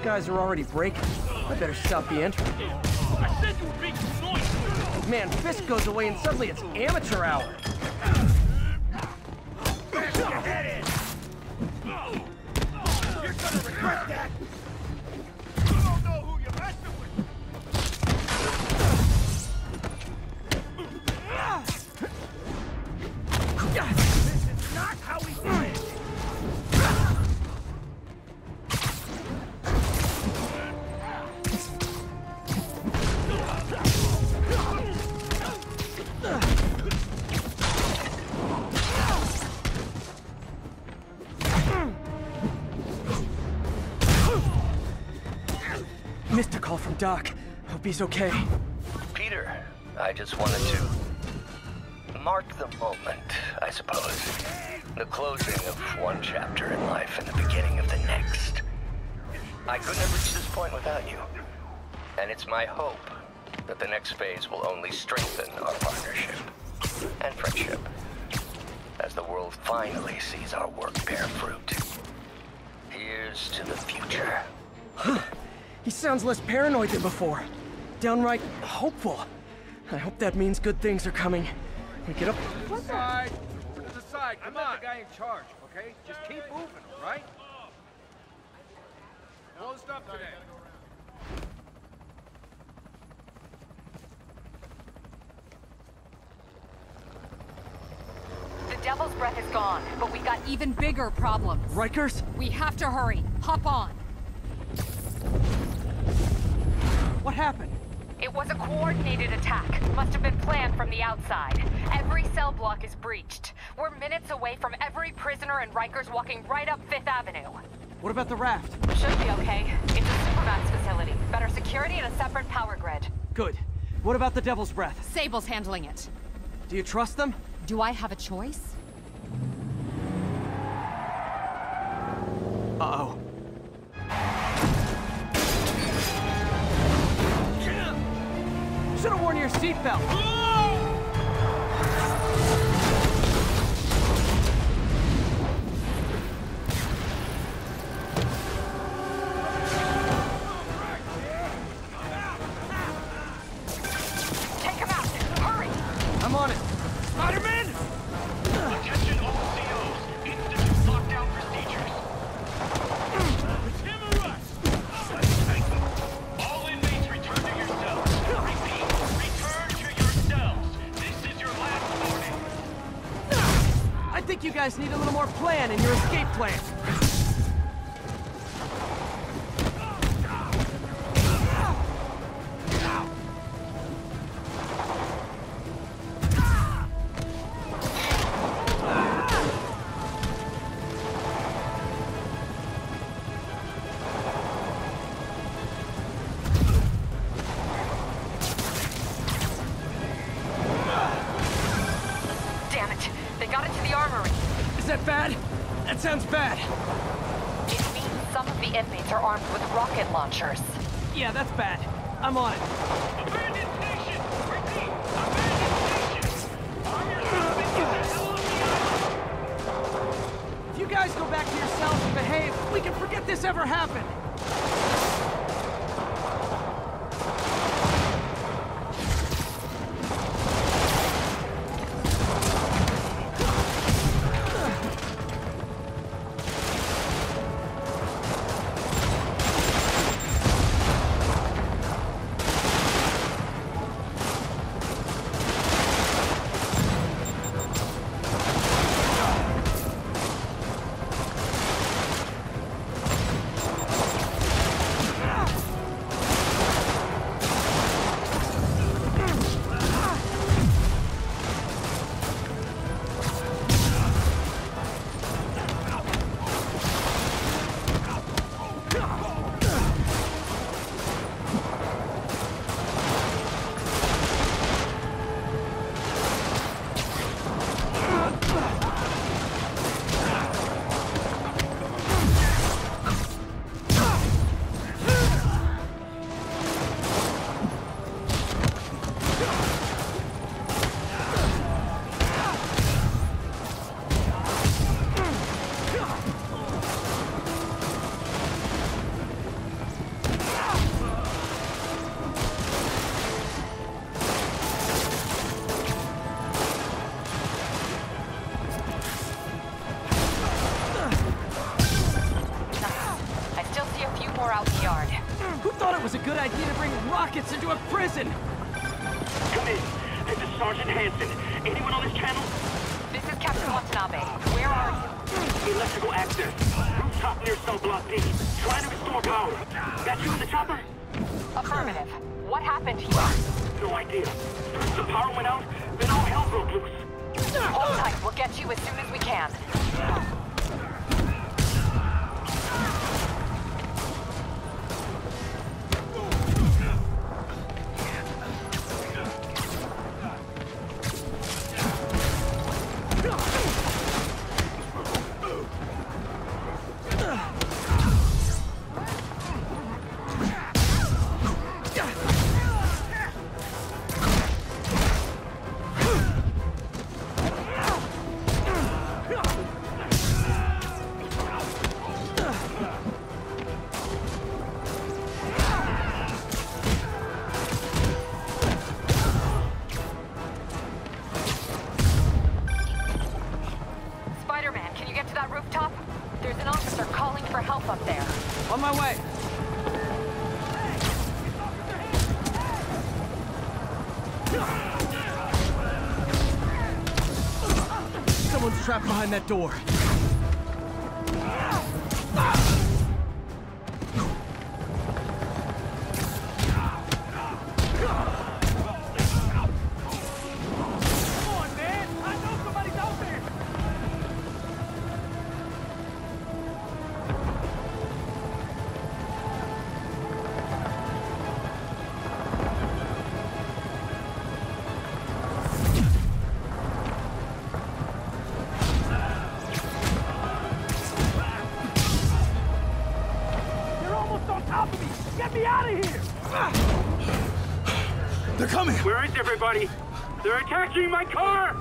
guys are already breaking. I better stop the entry. I said you were being too noisy! Man, Fisk goes away and suddenly it's amateur hour. Bash your head in! You're gonna regret that! You don't know who you're messing with! This is not how we play! Missed a call from Doc. Hope he's okay. Peter, I just wanted to mark the moment, I suppose. The closing of one chapter in life and the beginning of the next. I couldn't have reached this point without you. And it's my hope that the next phase will only strengthen our partnership and friendship as the world finally sees our work bear fruit. Here's to the future. He sounds less paranoid than before. Downright hopeful. I hope that means good things are coming. We get up. To the side. To the side. Come on. I'm the guy in charge, okay? Just keep moving, all right? Closed up today. The Devil's Breath is gone, but we got even bigger problems. Rikers? We have to hurry. Hop on. What happened? It was a coordinated attack. Must have been planned from the outside. Every cell block is breached. We're minutes away from every prisoner and Rikers walking right up 5th Avenue. What about the raft? Should be okay. It's a supermax facility. Better security and a separate power grid. Good. What about the Devil's Breath? Sable's handling it. Do you trust them? Do I have a choice? Uh-oh. Should've worn your seatbelt. Take him out! Hurry! I'm on it. Spider-Man! Attention all COs. Institute lockdown procedures. It's him or us. All inmates return to your cells. Repeat, return to your cells. This is your last warning. I think you guys need a little more plan in your escape plan. Damn it! They got into the armory. Is that bad? That sounds bad. It means some of the inmates are armed with rocket launchers. Yeah, that's bad. I'm on it. Abandoned station! Repeat, abandoned station! If you guys go back to your cells and behave, we can forget this ever happened. more out in the yard. Who thought it was a good idea to bring rockets into a prison? Come in. This is Sergeant Hansen. Anyone on this channel? This is Captain Watanabe. Where are you? Electrical access. Rooftop near cell block D. Trying to restore power. That you in the chopper? Affirmative. What happened here? No idea. First the power went out, then all hell broke loose. Hold tight. We'll get you as soon as we can. On my way. Someone's trapped behind that door. Get me out of here! They're coming! Where is everybody? They're attacking my car!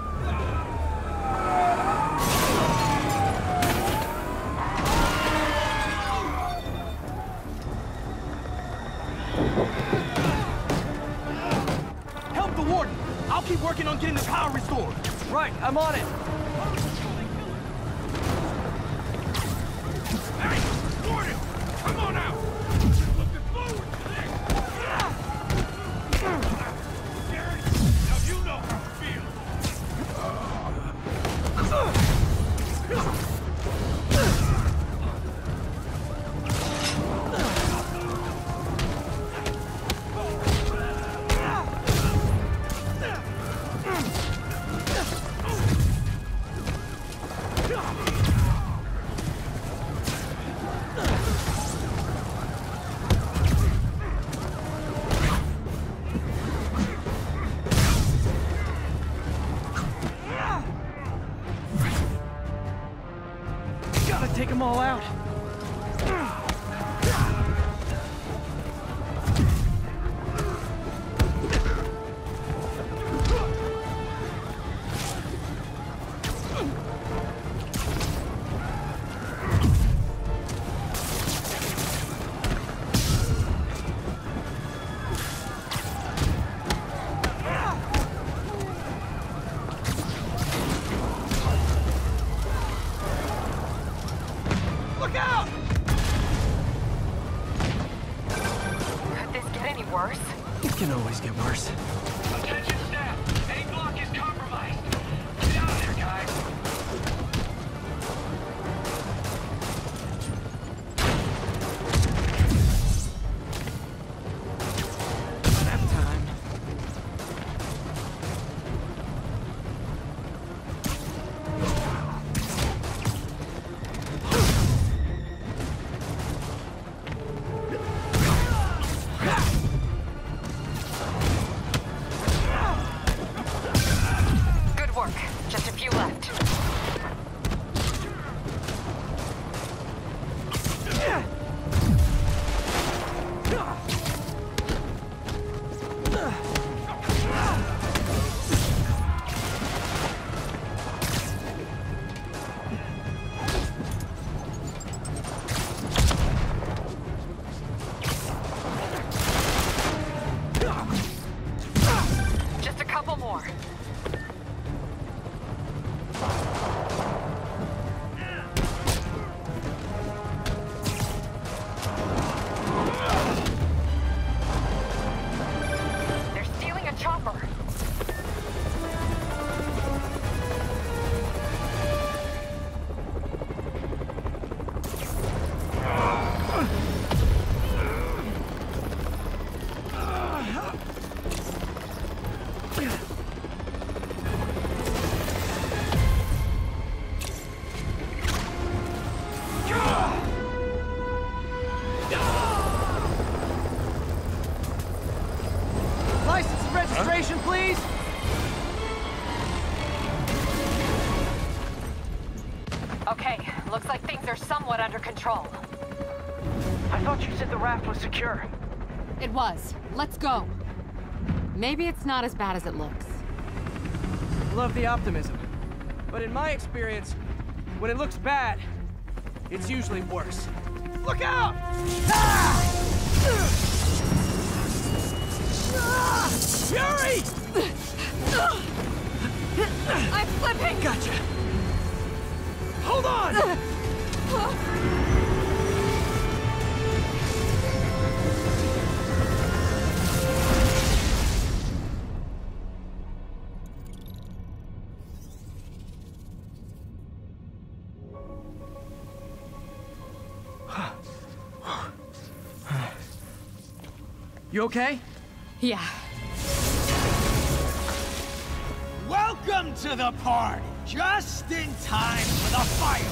Help the warden! I'll keep working on getting the power restored. Right, I'm on it. Hey, warden! Come on out! Take them all out. Look out! Could this get any worse? It can always get worse. Attention staff! A block is compromised! Get out of there, guys! Nap time. control. I thought you said the raft was secure. It was. Let's go. Maybe it's not as bad as it looks. Love the optimism. But in my experience, when it looks bad, it's usually worse. Look out! Ah! Ah! Yuri! I'm slipping! Gotcha. Hold on! You okay? Yeah. Welcome to the party! Just in time for the fight!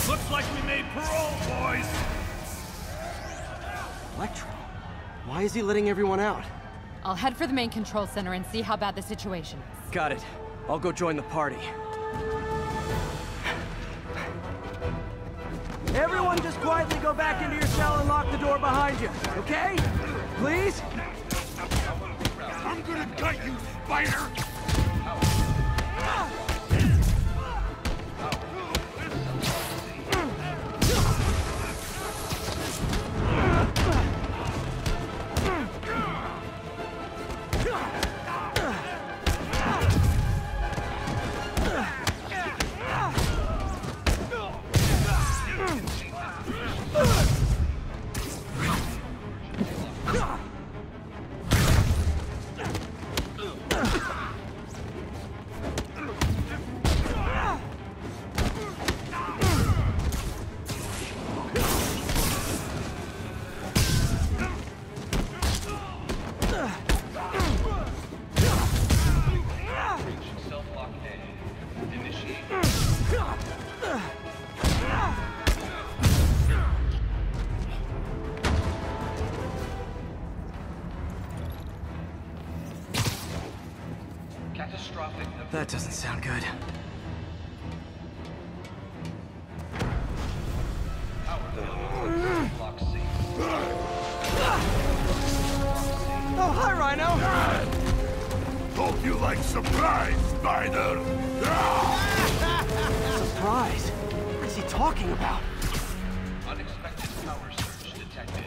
Looks like we made parole, boys. Electro? Why is he letting everyone out? I'll head for the main control center and see how bad the situation is. Got it. I'll go join the party. Everyone just quietly go back into your cell and lock the door behind you, okay? Please? I'm gonna gut you, spider! That doesn't sound good. Oh, hi, Rhino! Hope you like surprise, spider! Surprise? What is he talking about? Unexpected power surge detected.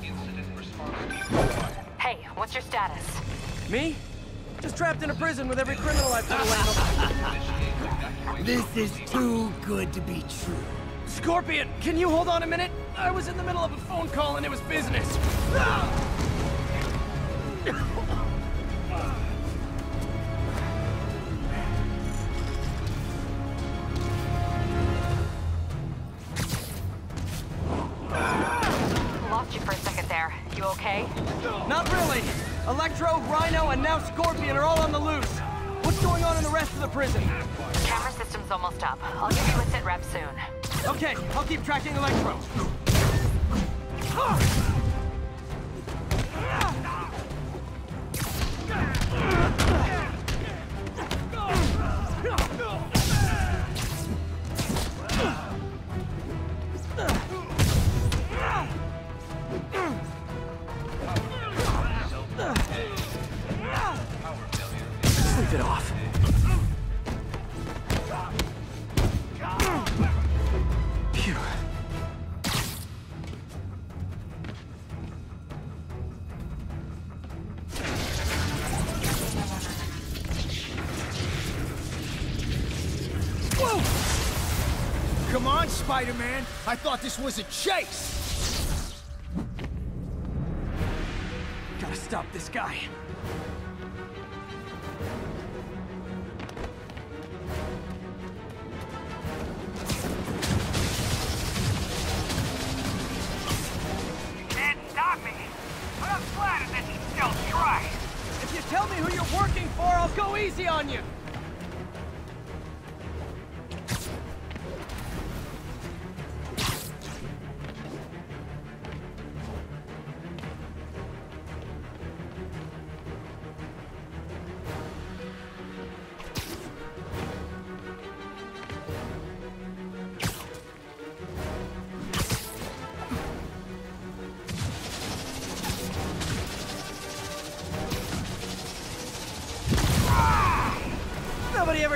Incident response team required. Hey, what's your status? Me? Just trapped in a prison with every criminal I've ever handled. This is too good to be true. Scorpion, can you hold on a minute? I was in the middle of a phone call and it was business. Lost you for a second there. You okay? Not really. Electro, Rhino, and now Scorpion are all on the loose. What's going on in the rest of the prison? Camera system's almost up. I'll give you a sit rep soon. Okay, I'll keep tracking Electro. Sleep it off. Phew. Whoa! Come on, Spider-Man! I thought this was a chase! Gotta stop this guy. Can't stop me, but I'm flattered that you still try. If you tell me who you're working for, I'll go easy on you.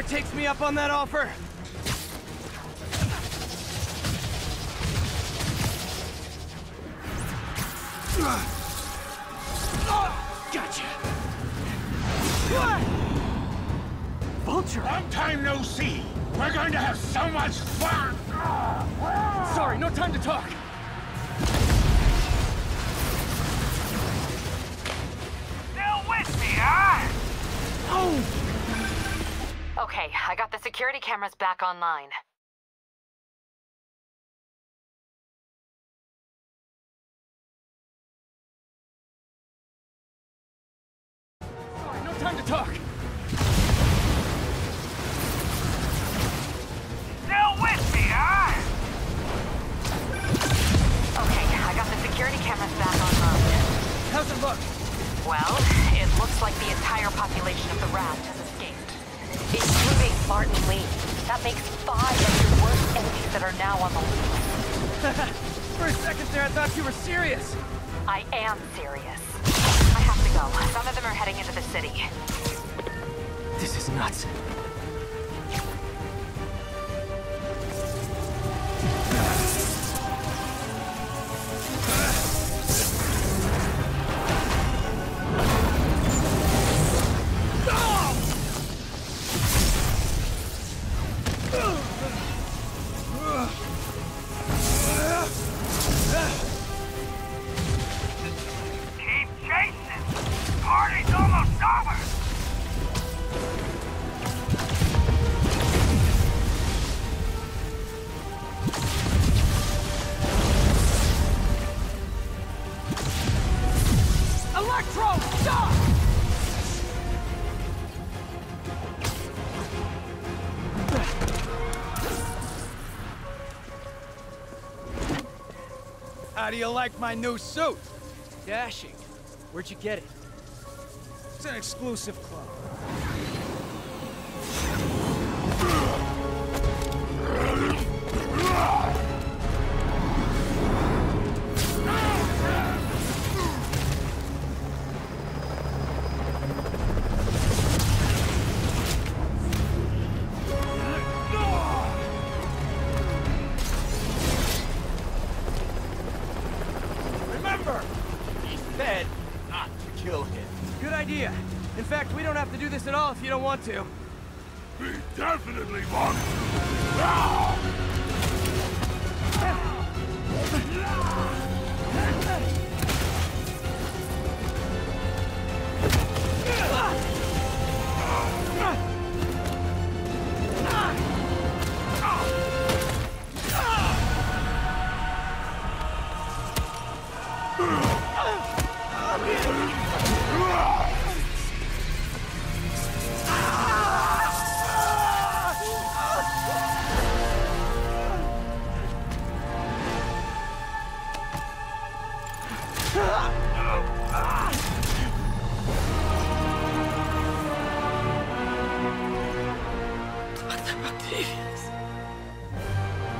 Whoever takes me up on that offer. Gotcha. Vulture. Long time no see. We're going to have so much fun. Sorry, no time to talk. Still with me, huh? Oh! Okay, I got the security cameras back online. Sorry, no time to talk. Still with me, huh? Okay, I got the security cameras back online. How's it look? Well, it looks like the entire population of the raft has escaped, including Martin Lee. That makes 5 of your worst enemies that are now on the loose. For a second there, I thought you were serious. I am serious. I have to go. Some of them are heading into the city. This is nuts. Keep chasing. Party's almost over. Electro, stop! How do you like my new suit? Dashing. Where'd you get it? It's an exclusive club. Remember, he said not to kill him. Good idea. In fact, we don't have to do this at all if you don't want to. We definitely want to.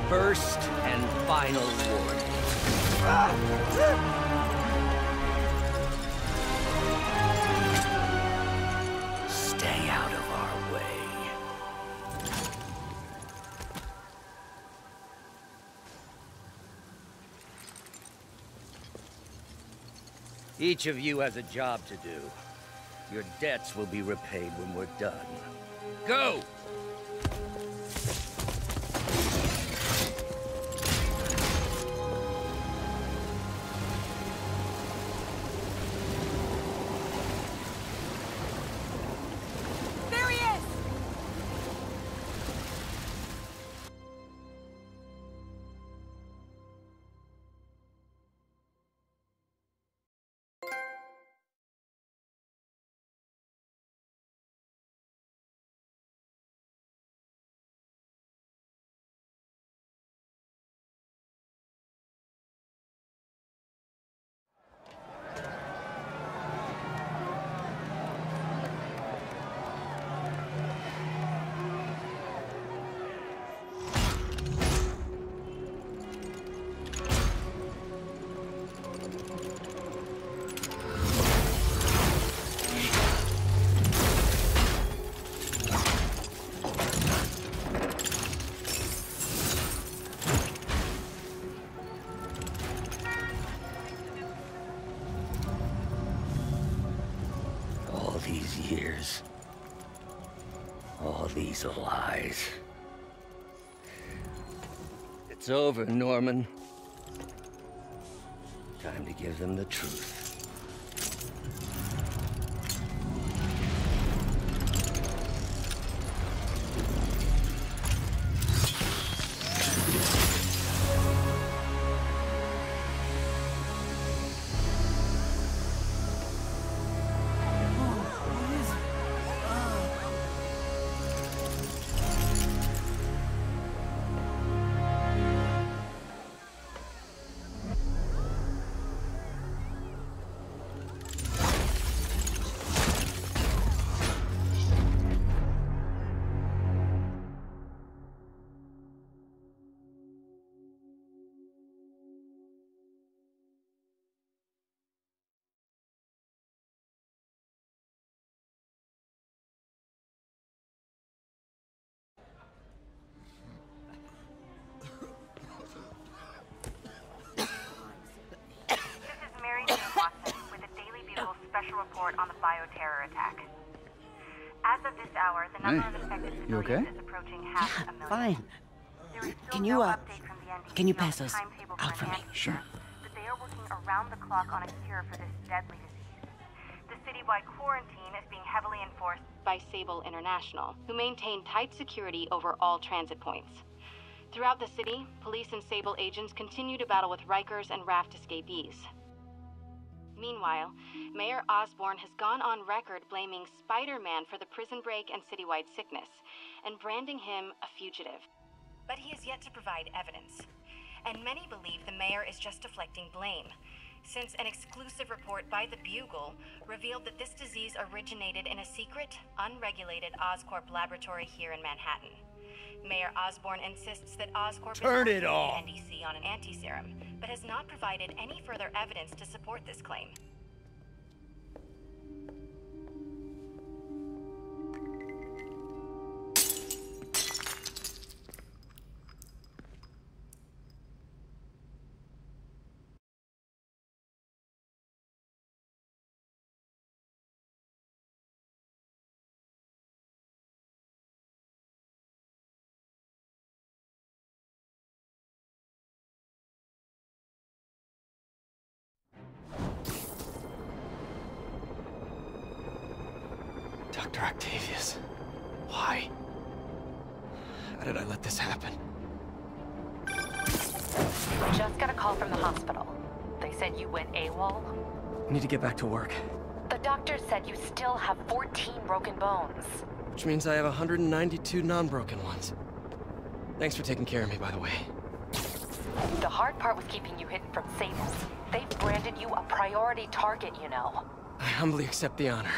First and final warning. Stay out of our way. Each of you has a job to do. Your debts will be repaid when we're done. Go! weasel eyes. It's over, Norman. Time to give them the truth. Special report on the bioterror attack. As of this hour, the number of infected civilians is approaching half a million. Fine. There is still Can no you, update from the NDC can you on pass the those timetable out for an me? antidote, Sure. but they are working around the clock on a cure for this deadly disease. The citywide quarantine is being heavily enforced by Sable International, who maintain tight security over all transit points. Throughout the city, police and Sable agents continue to battle with Rikers and Raft escapees. Meanwhile, Mayor Osborn has gone on record blaming Spider-Man for the prison break and citywide sickness, and branding him a fugitive. But he has yet to provide evidence. And many believe the mayor is just deflecting blame, since an exclusive report by the Bugle revealed that this disease originated in a secret, unregulated Oscorp laboratory here in Manhattan. Mayor Osborn insists that Oscorp is working with the NDC on an anti-serum, but has not provided any further evidence to support this claim. Dr. Octavius. Why? How did I let this happen? Just got a call from the hospital. They said you went AWOL. I need to get back to work. The doctor said you still have 14 broken bones. Which means I have 192 non-broken ones. Thanks for taking care of me, by the way. The hard part was keeping you hidden from Sable. They've branded you a priority target, you know. I humbly accept the honor.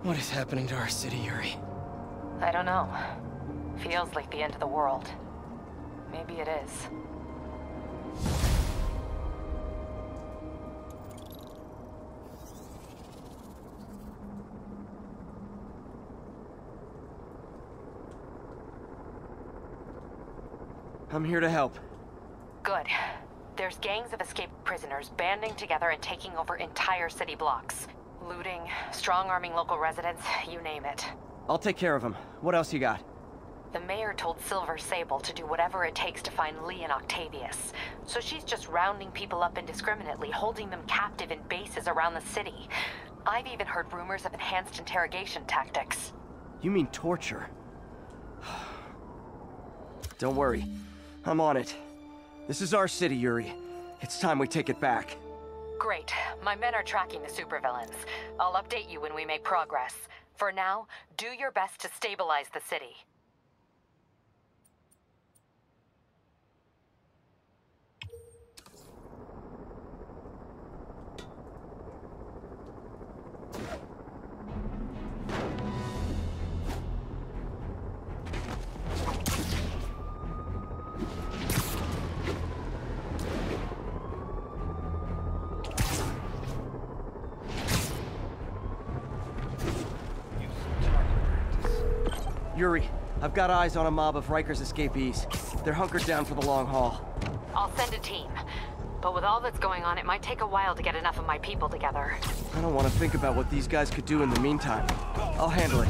What is happening to our city, Yuri? I don't know. Feels like the end of the world. Maybe it is. I'm here to help. Good. There's gangs of escaped prisoners banding together and taking over entire city blocks. Looting, strong-arming local residents, you name it. I'll take care of them. What else you got? The mayor told Silver Sable to do whatever it takes to find Lee and Octavius. So she's just rounding people up indiscriminately, holding them captive in bases around the city. I've even heard rumors of enhanced interrogation tactics. You mean torture? Don't worry. I'm on it. This is our city, Yuri. It's time we take it back. Great. My men are tracking the supervillains. I'll update you when we make progress. For now, do your best to stabilize the city. Yuri, I've got eyes on a mob of Rikers escapees. They're hunkered down for the long haul. I'll send a team. But with all that's going on, it might take a while to get enough of my people together. I don't want to think about what these guys could do in the meantime. I'll handle it.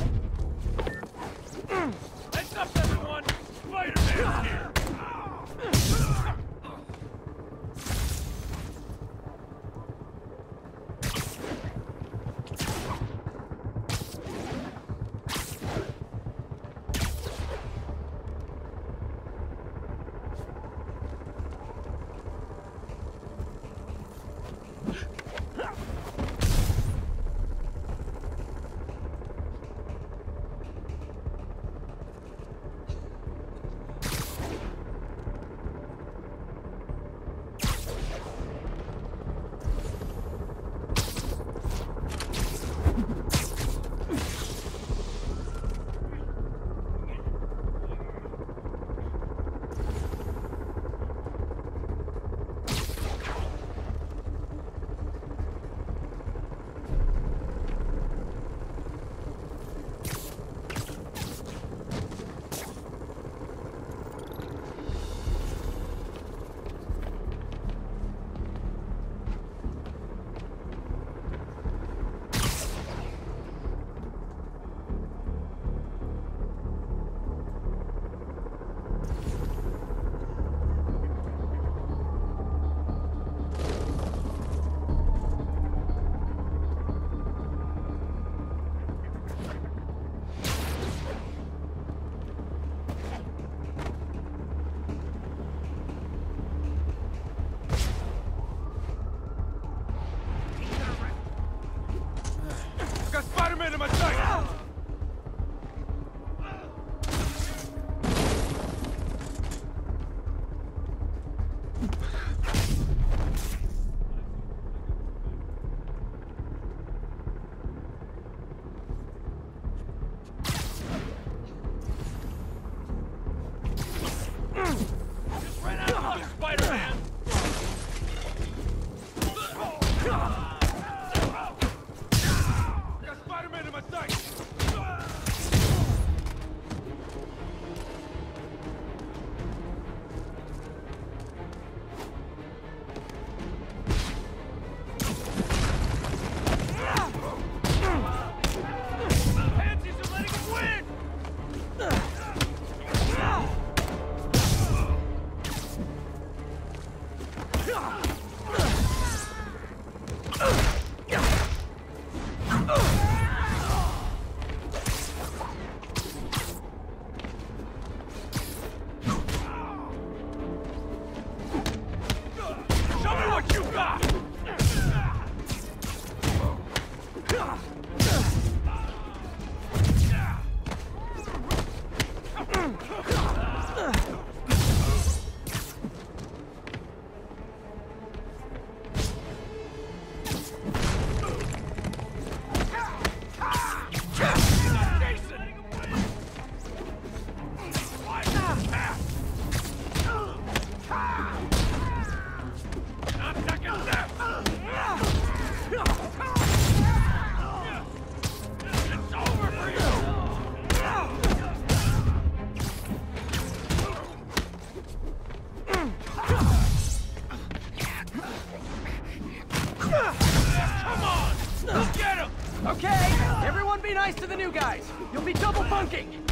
You'll be double bunking!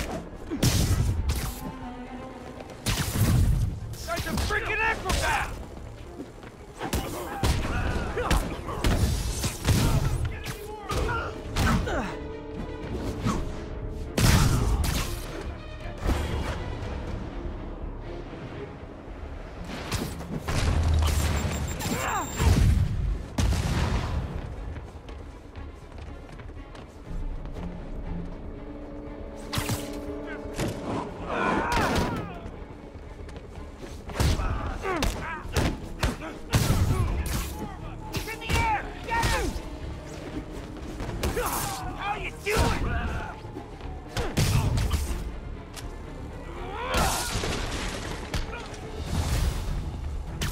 Guy's a freaking acrobat!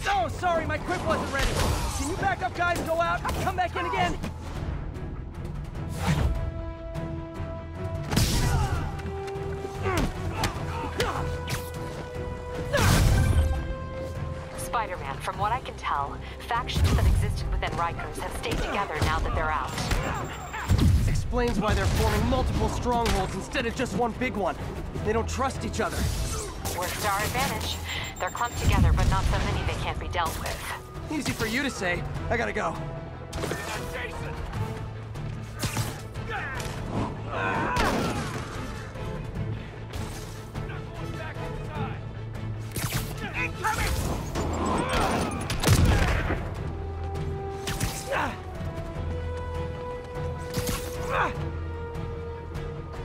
Oh, sorry, my grip wasn't ready. Can you back up, guys? Go out. Come back in again. Spider-Man, from what I can tell, factions that existed within Rikers have stayed together now that they're out. Explains why they're forming multiple strongholds instead of just one big one. They don't trust each other. Works to our advantage. They're clumped together, but not so many they can't be dealt with. Easy for you to say. I gotta go. Jason! Back inside! Incoming!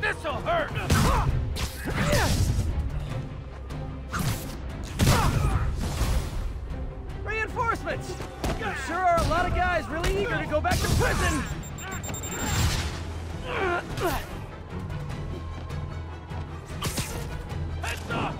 This'll hurt! Reinforcements! There sure are a lot of guys really eager to go back to prison! Heads up!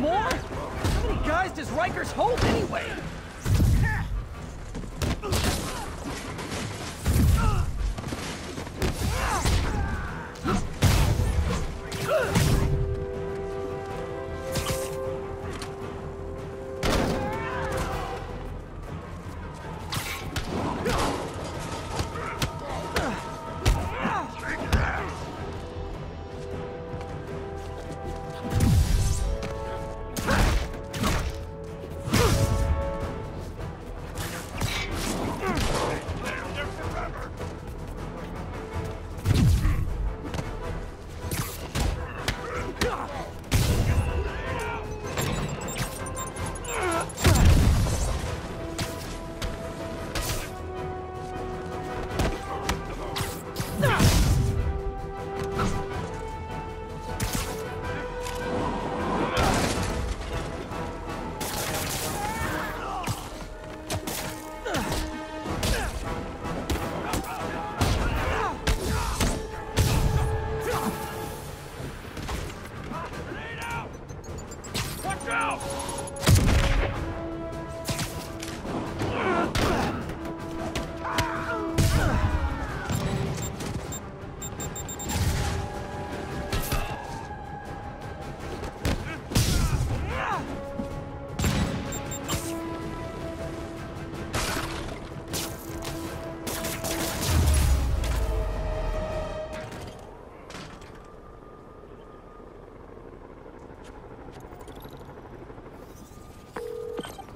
More? How many guys does Rikers hold anyway?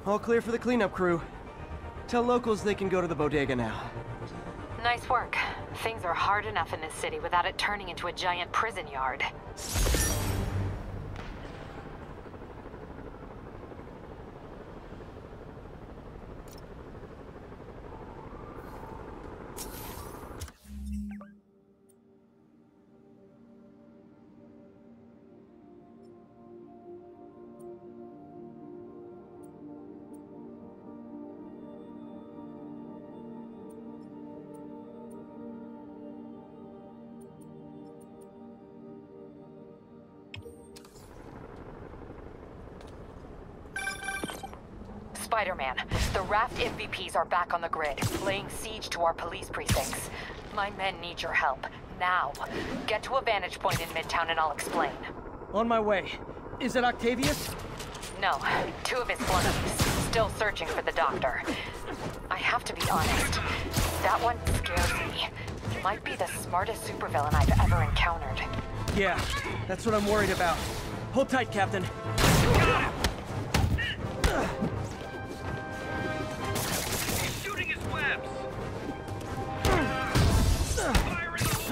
All clear for the cleanup crew. Tell locals they can go to the bodega now. Nice work. Things are hard enough in this city without it turning into a giant prison yard. Spider-Man, the Raft MVPs are back on the grid, laying siege to our police precincts. My men need your help, now. Get to a vantage point in Midtown and I'll explain. On my way. Is it Octavius? No, 2 of his flunkies, still searching for the doctor. I have to be honest, that one scares me. Might be the smartest supervillain I've ever encountered. Yeah, that's what I'm worried about. Hold tight, Captain. He's shooting his webs. Fire in the hole.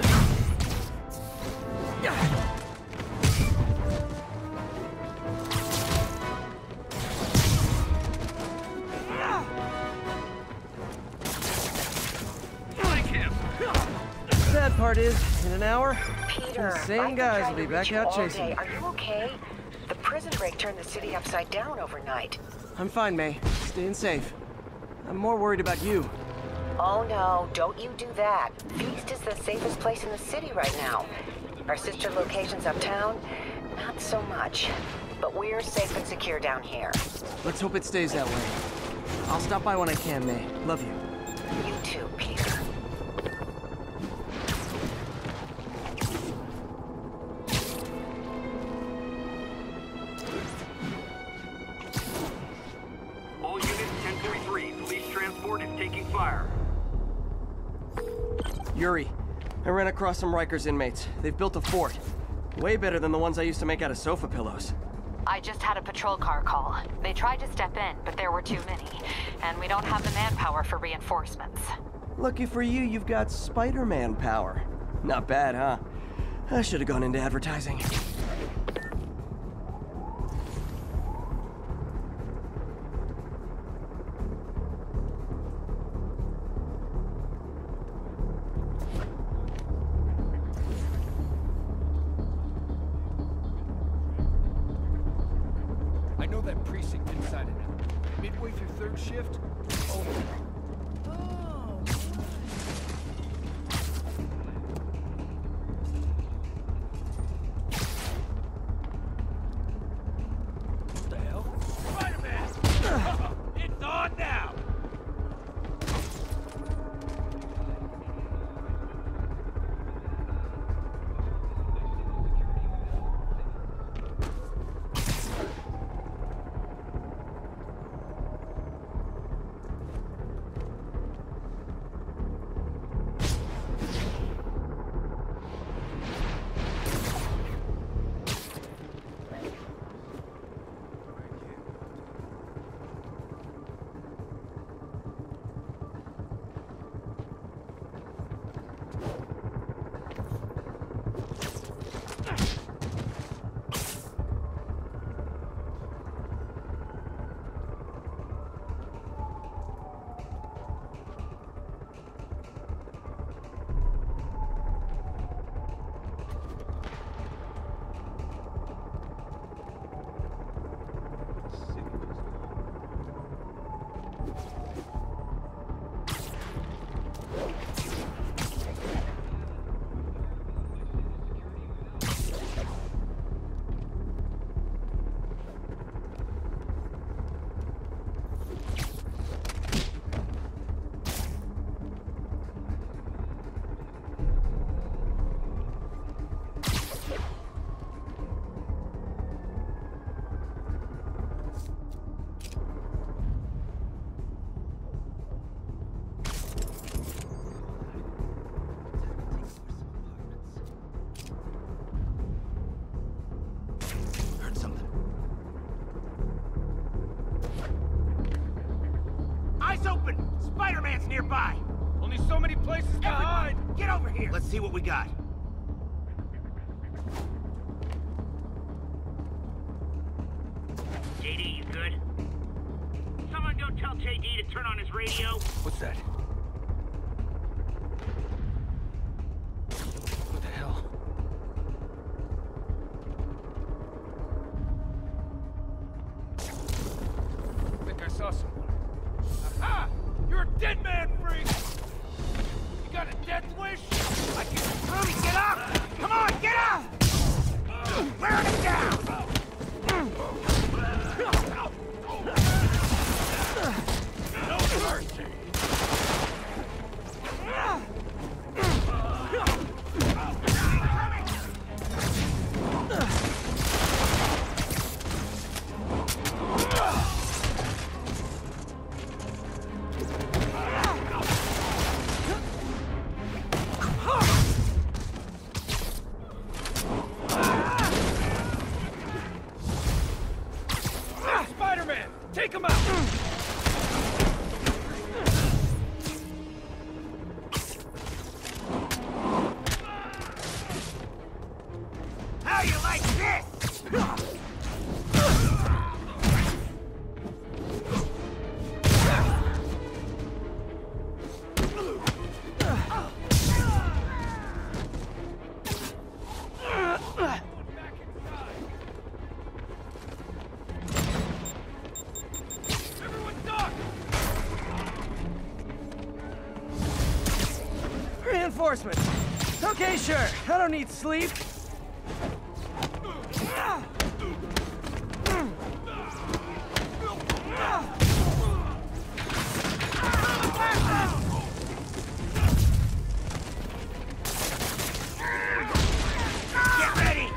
Flank him. Sad part is, in an hour, Peter, the same guys will be back out chasing me. Are you okay? The prison break turned the city upside down overnight. I'm fine, May. Staying safe. I'm more worried about you. Oh no, don't you do that. Feast is the safest place in the city right now. Our sister locations uptown, not so much. But we're safe and secure down here. Let's hope it stays that way. I'll stop by when I can, May. Love you. You too, Peter. All units 10.3. Police transport is taking fire. Yuri, I ran across some Rikers inmates. They've built a fort. Way better than the ones I used to make out of sofa pillows. I just had a patrol car call. They tried to step in, but there were too many. And we don't have the manpower for reinforcements. Lucky for you, you've got Spider-Man power. Not bad, huh? I should have gone into advertising. I know that precinct inside and out. Midway through third shift? Oh. What the hell? Spider-Man! It's on now! Open! Spider-Man's nearby! Only so many places to hide! Get over here! Let's see what we got. JD, you good? Someone go tell JD to turn on his radio. What's that? What the hell? I think I saw someone. Aha! You're a dead man, freak! You got a death wish? I can... Rudy, get up! Come on, get up! Wear him down! Spider-Man! Take him out! How you like this? Reinforcements. Okay, sure. I don't need sleep. Get ready!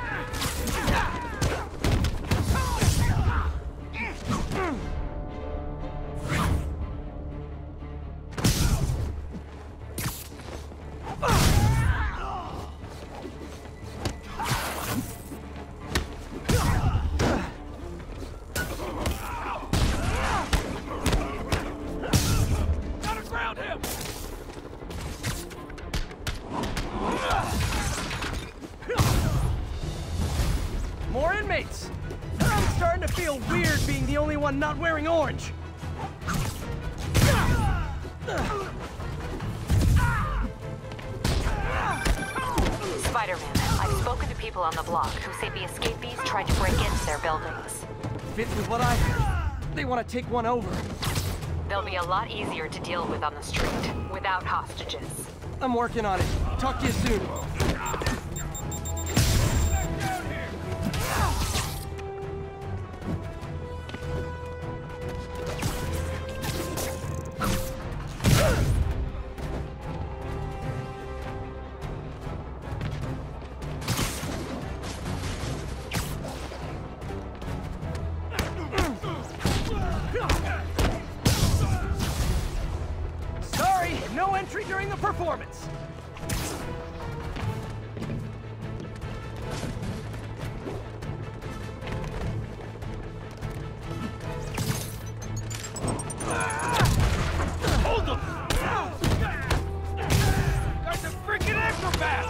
More inmates! I'm starting to feel weird being the only one not wearing orange. Spider-Man, I've spoken to people on the block who say the escapees tried to break into their buildings. Fits with what I heard. They want to take one over. They'll be a lot easier to deal with on the street, without hostages. I'm working on it. Talk to you soon. Sorry, no entry during the performance. Hold them! Guys are freaking acrobats!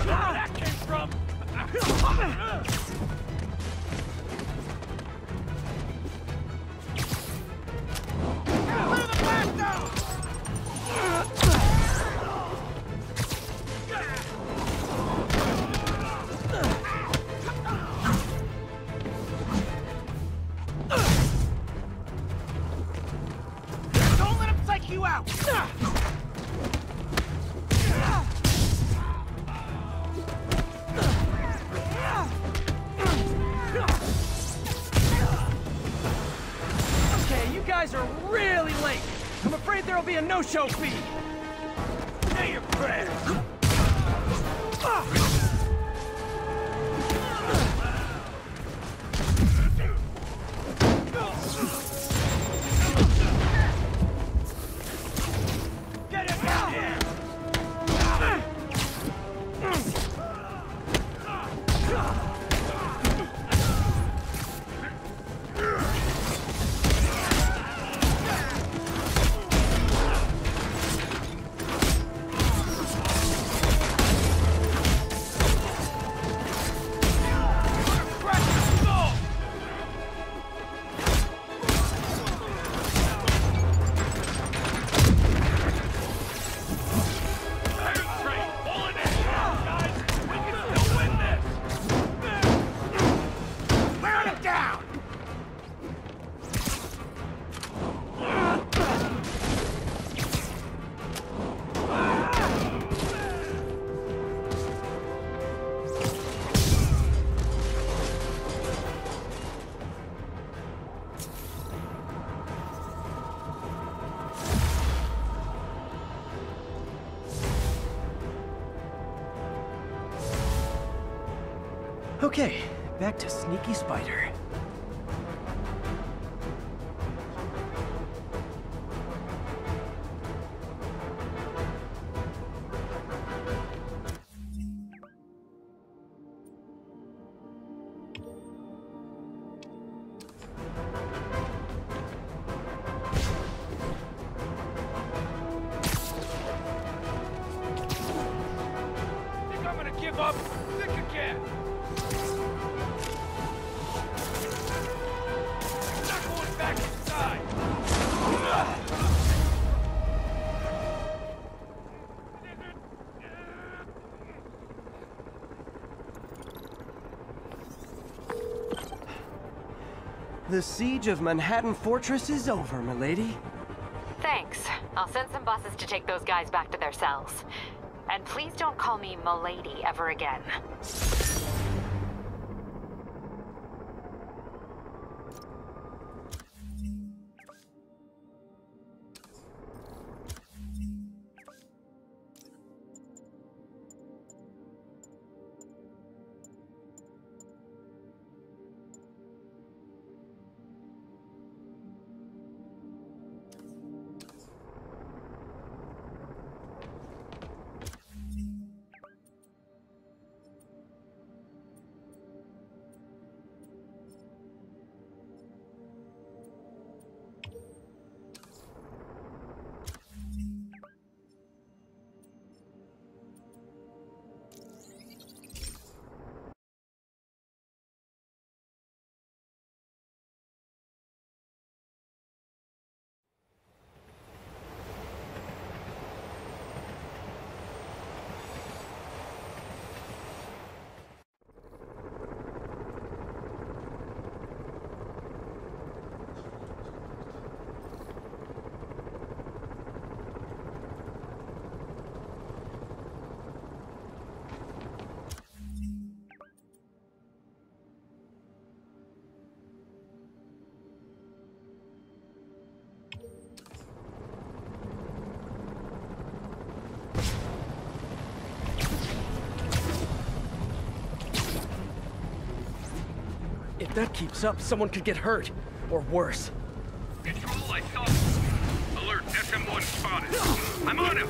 Where that came from? Clear the blast out! Don't let him psych you out! Okay, you guys are really late. I'm afraid there'll be a no-show fee. Say your prayers! Get him down here! Okay, back to Sneaky Spider. Think I'm gonna give up? Think again. Not going back inside. The siege of Manhattan Fortress is over, milady. Thanks. I'll send some buses to take those guys back to their cells. And please don't call me milady ever again. If that keeps up, someone could get hurt. Or worse. Control, I saw him. Alert, SM1 spotted. I'm on him.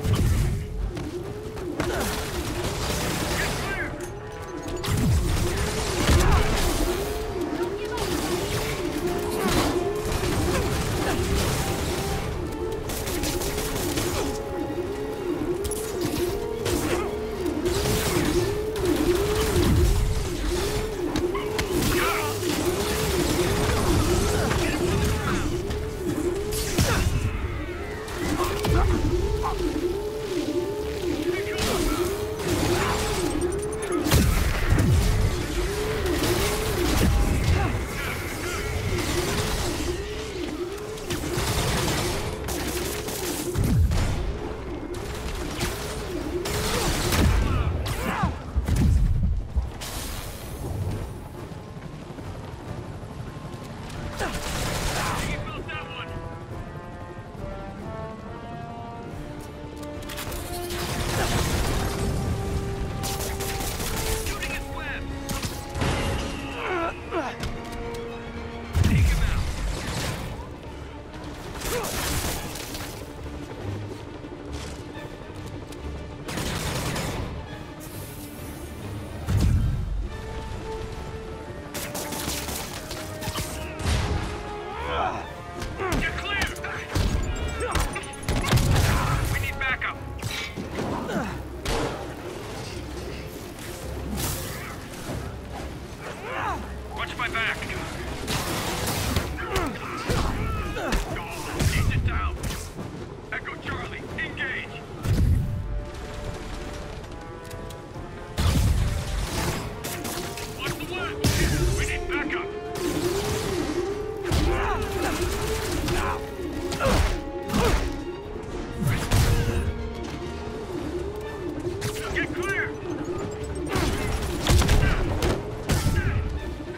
Get clear.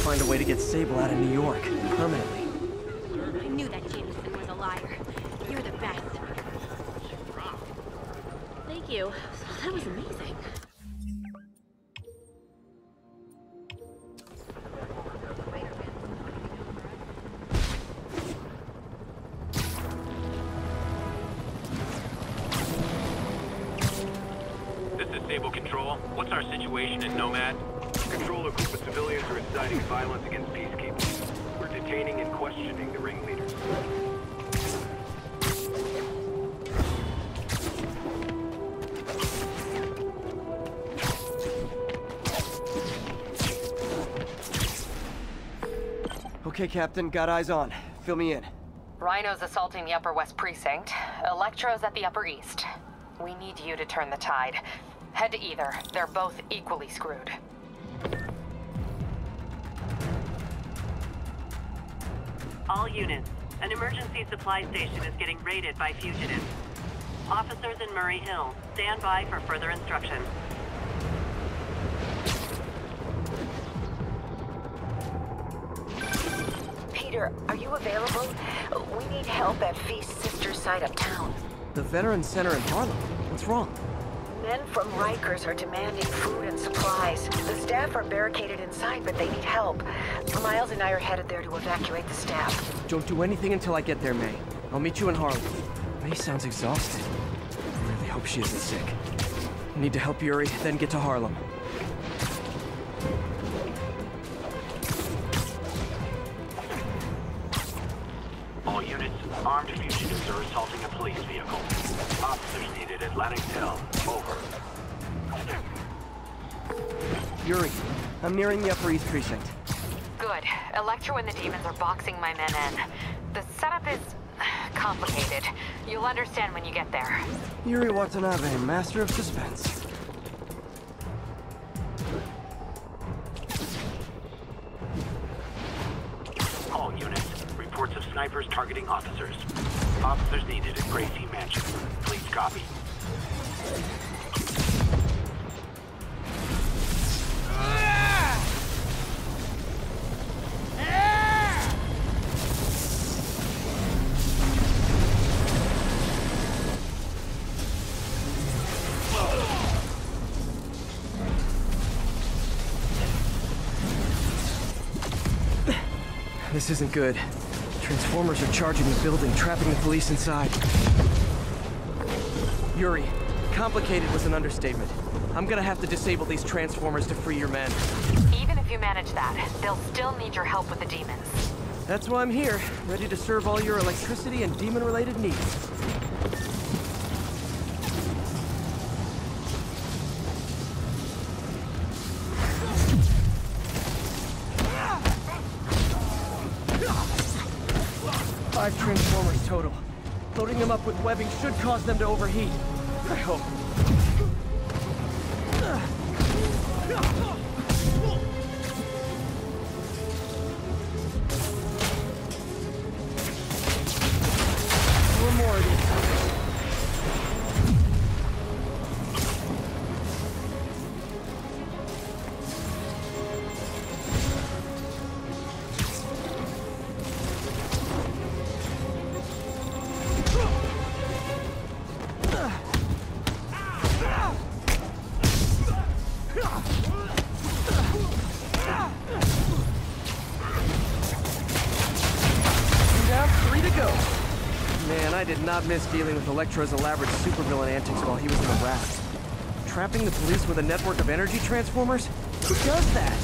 find a way to get Sable out of New York, permanently. I knew that Jameson was a liar. You're the best. Thank you. That was amazing. This is Sable Control. What's our situation in Nomad? Control, a group of civilians are inciting violence against peacekeepers. We're detaining and questioning the ringleaders. Okay, Captain, got eyes on. Fill me in. Rhino's assaulting the Upper West Precinct. Electro's at the Upper East. We need you to turn the tide. Head to either. They're both equally screwed. All units, an emergency supply station is getting raided by fugitives. Officers in Murray Hill, stand by for further instruction. Peter, are you available? We need help at Feast's sister site uptown. The Veterans Center in Harlem. What's wrong? Men from Rikers are demanding food and supplies. The staff are barricaded inside, but they need help. Miles and I are headed there to evacuate the staff. Don't do anything until I get there, May. I'll meet you in Harlem. May sounds exhausted. I really hope she isn't sick. I need to help Yuri, then get to Harlem. All units, armed fugitives are assaulting a police vehicle. Officers needed at Atlantic Hill. Over. Yuri, I'm nearing the Upper East Precinct. Good. Electro and the demons are boxing my men in. The setup is complicated. You'll understand when you get there. Yuri Watanabe, master of suspense. All units, reports of snipers targeting officers. Officers needed at Gracie Mansion. Please copy. This isn't good. Transformers are charging the building, trapping the police inside. Yuri, complicated was an understatement. I'm gonna have to disable these transformers to free your men. Even if you manage that, they'll still need your help with the demons. That's why I'm here, ready to serve all your electricity and demon-related needs. Five transformers total. Loading them up with webbing should cause them to overheat. I hope. One more of these. I did not miss dealing with Electro's elaborate supervillain antics while he was in the raft. Trapping the police with a network of energy transformers? Who does that?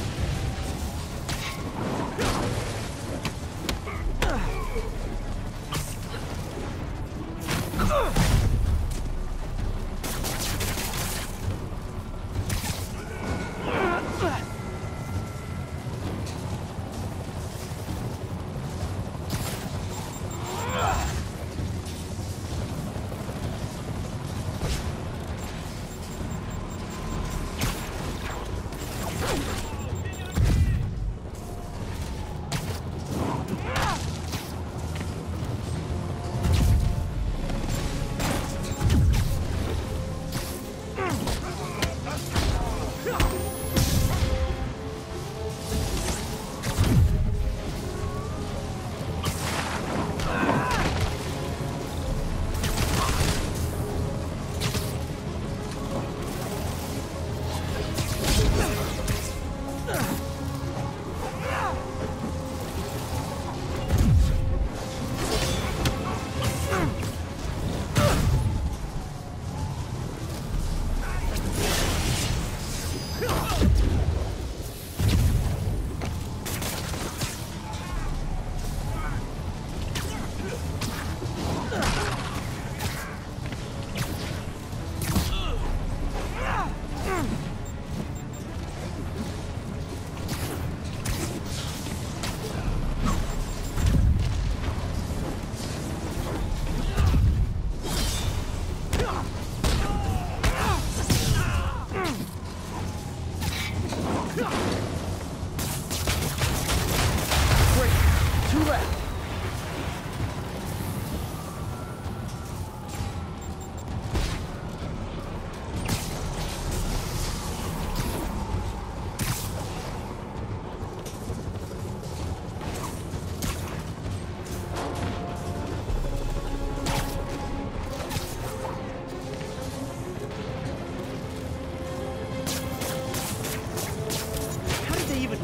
left.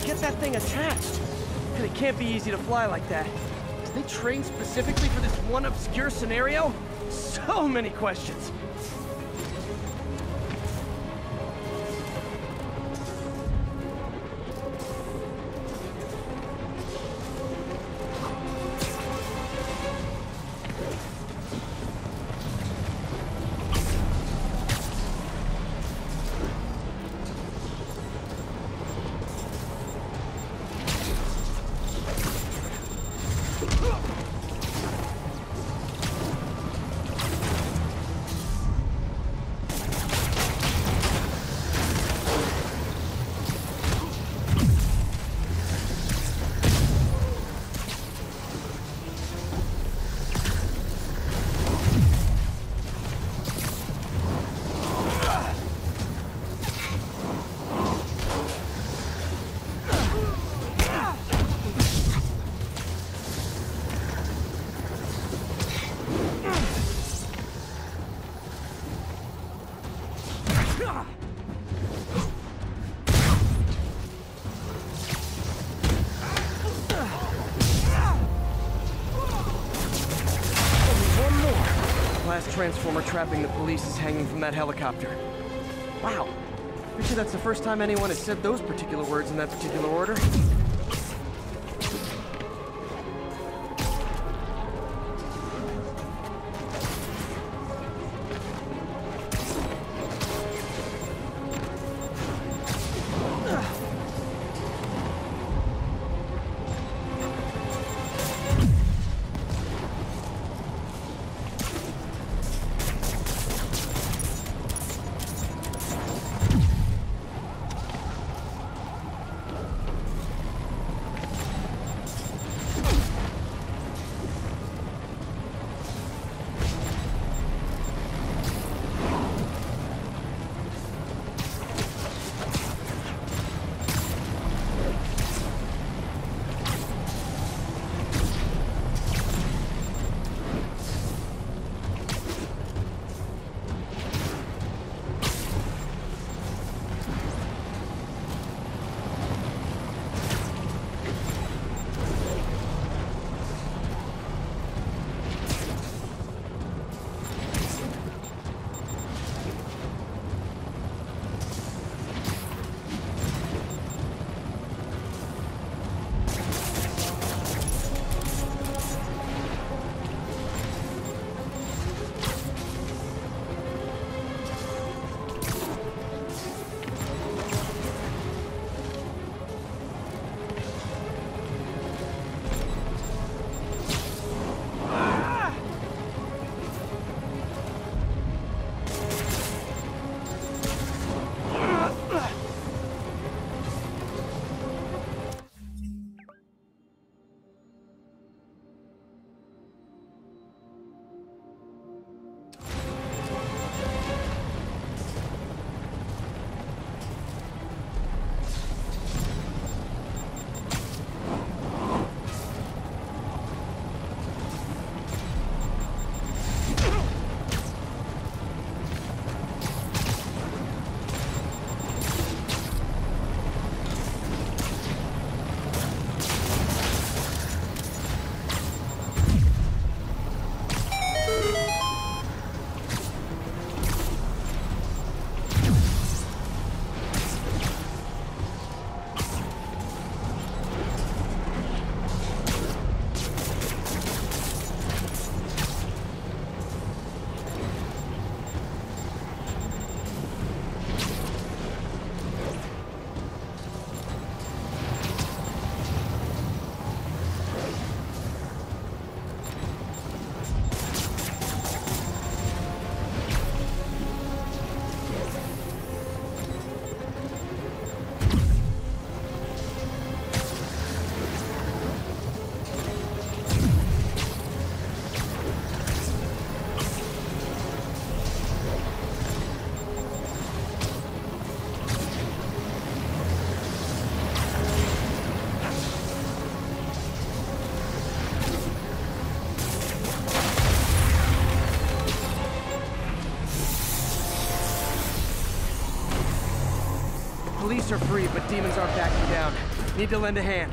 Get that thing attached. And it can't be easy to fly like that. Did they train specifically for this one obscure scenario? So many questions. Last transformer trapping the police is hanging from that helicopter. Wow. Pretty sure that's the first time anyone has said those particular words in that particular order. Terrorists are free, but demons aren't backing down. Need to lend a hand.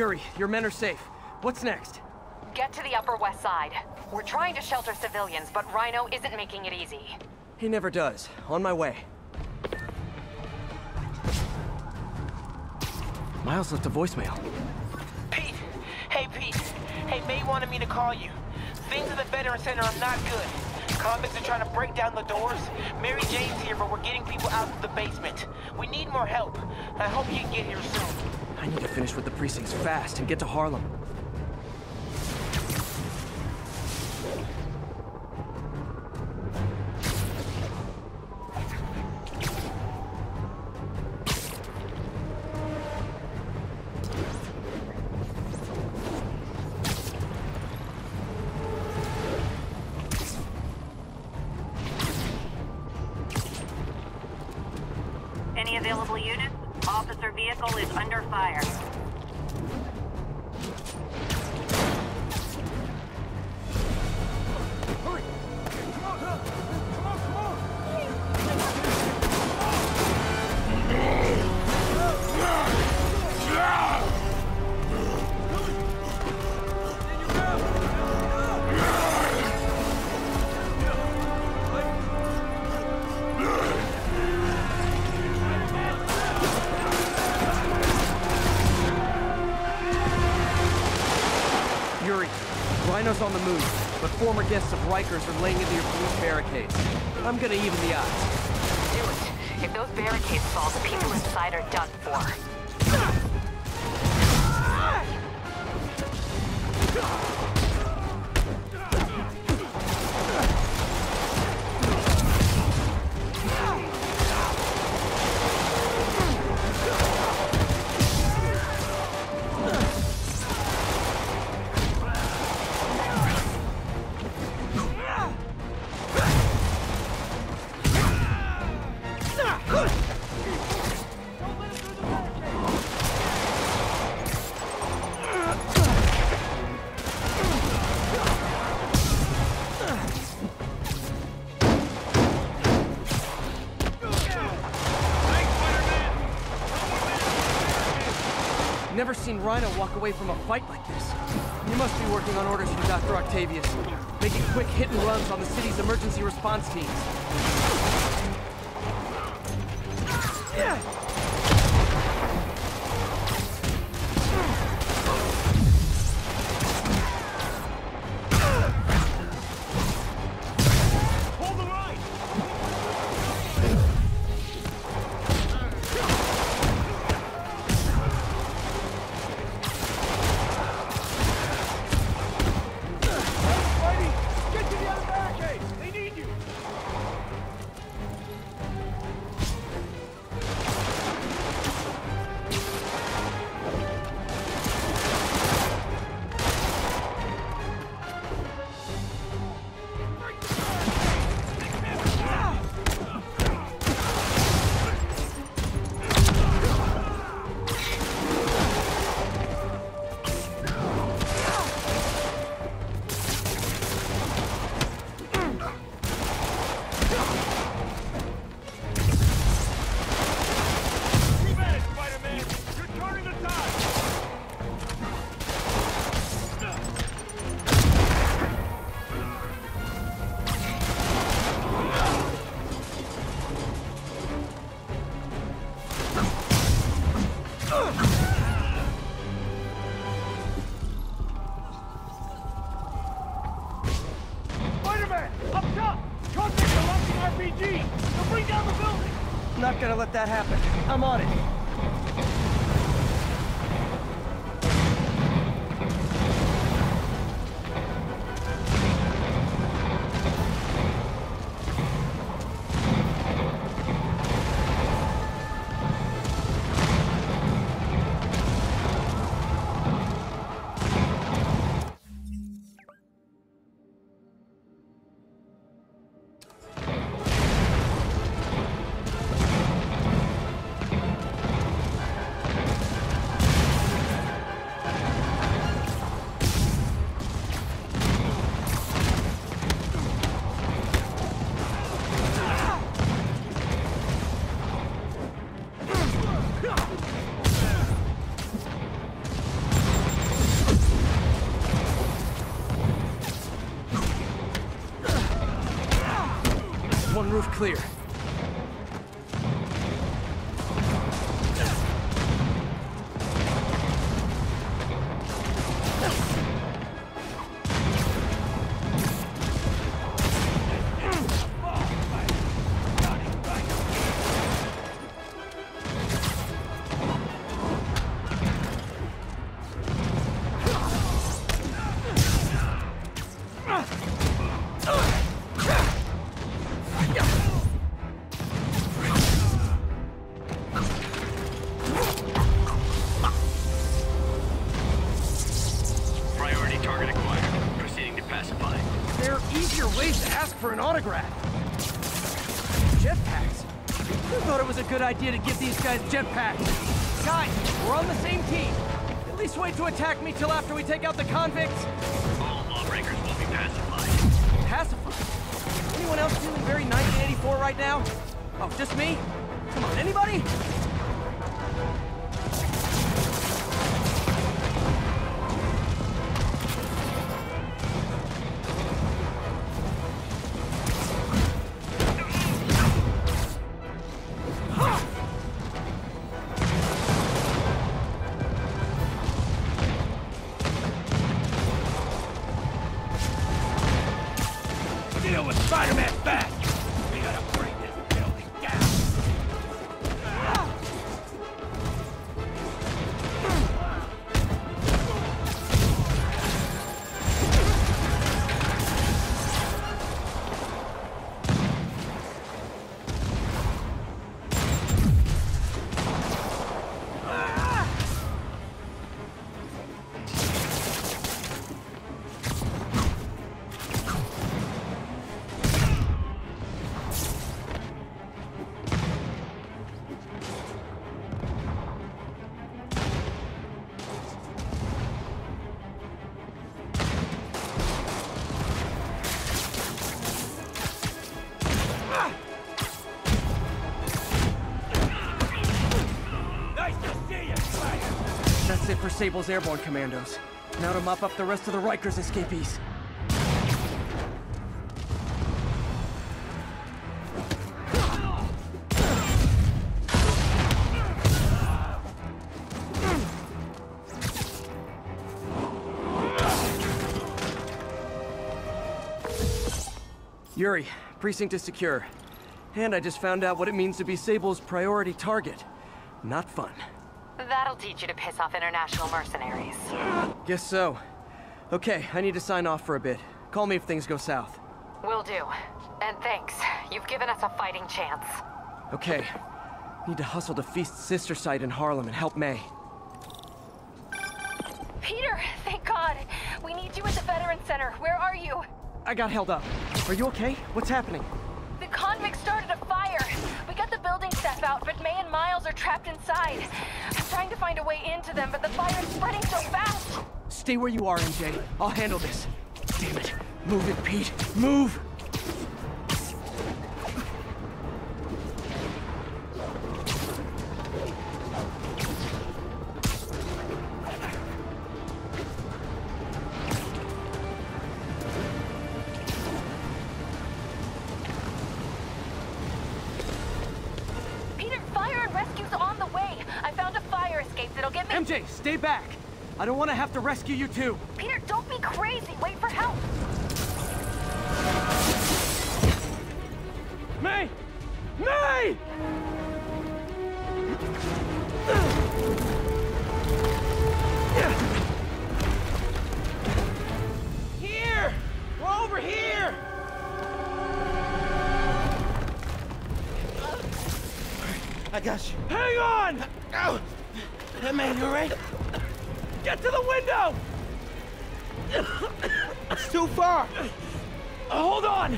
Yuri, your men are safe. What's next? Get to the Upper West Side. We're trying to shelter civilians, but Rhino isn't making it easy. He never does. On my way. Miles left a voicemail. Pete! Hey, Pete! Hey, May wanted me to call you. Things at the Veteran Center are not good. Convicts are trying to break down the doors. Mary Jane's here, but we're getting people out of the basement. We need more help. I hope you can get here soon. I need to finish with the precincts fast and get to Harlem. Any available units? Officer vehicle is under fire. Rhino's on the move, but former guests of Rikers are laying into your police barricades. I'm gonna even the odds. Do it. If those barricades fall, the people inside are done for. Never seen Rhino walk away from a fight like this. He must be working on orders from Dr. Octavius, making quick hit and runs on the city's emergency response teams. RPG! They'll bring down the building! Not gonna let that happen. I'm on it. One roof clear. For an autograph. Jetpacks? Who thought it was a good idea to give these guys jetpacks? Guys, we're on the same team. At least wait to attack me till after we take out the convicts. All lawbreakers will be pacified. Pacified? Anyone else feeling very 1984 right now? Oh, just me? Come on, anybody? Deal with Spider-Man fast! We gotta bring this building down! That's it for Sable's airborne commandos. Now to mop up the rest of the Rikers escapees. Yuri, precinct is secure. And I just found out what it means to be Sable's priority target. Not fun. That'll teach you to piss off international mercenaries. Guess so. Okay, I need to sign off for a bit. Call me if things go south. Will do. And thanks. You've given us a fighting chance. Okay. Need to hustle to Feast's sister site in Harlem and help May. Peter, thank God. We need you at the Veterans Center. Where are you? I got held up. Are you okay? What's happening? The convicts started a fire. We got the building staff out, but May and Miles are trapped inside. I'm trying to find a way into them, but the fire's spreading so fast. Stay where you are, MJ. I'll handle this. Damn it. Move it, Pete. Move! MJ, stay back! I don't want to have to rescue you too! Peter, don't be crazy! Wait for help! got you. Hang on! Ow! Hey, man, you alright? Get to the window! It's too far. Hold on!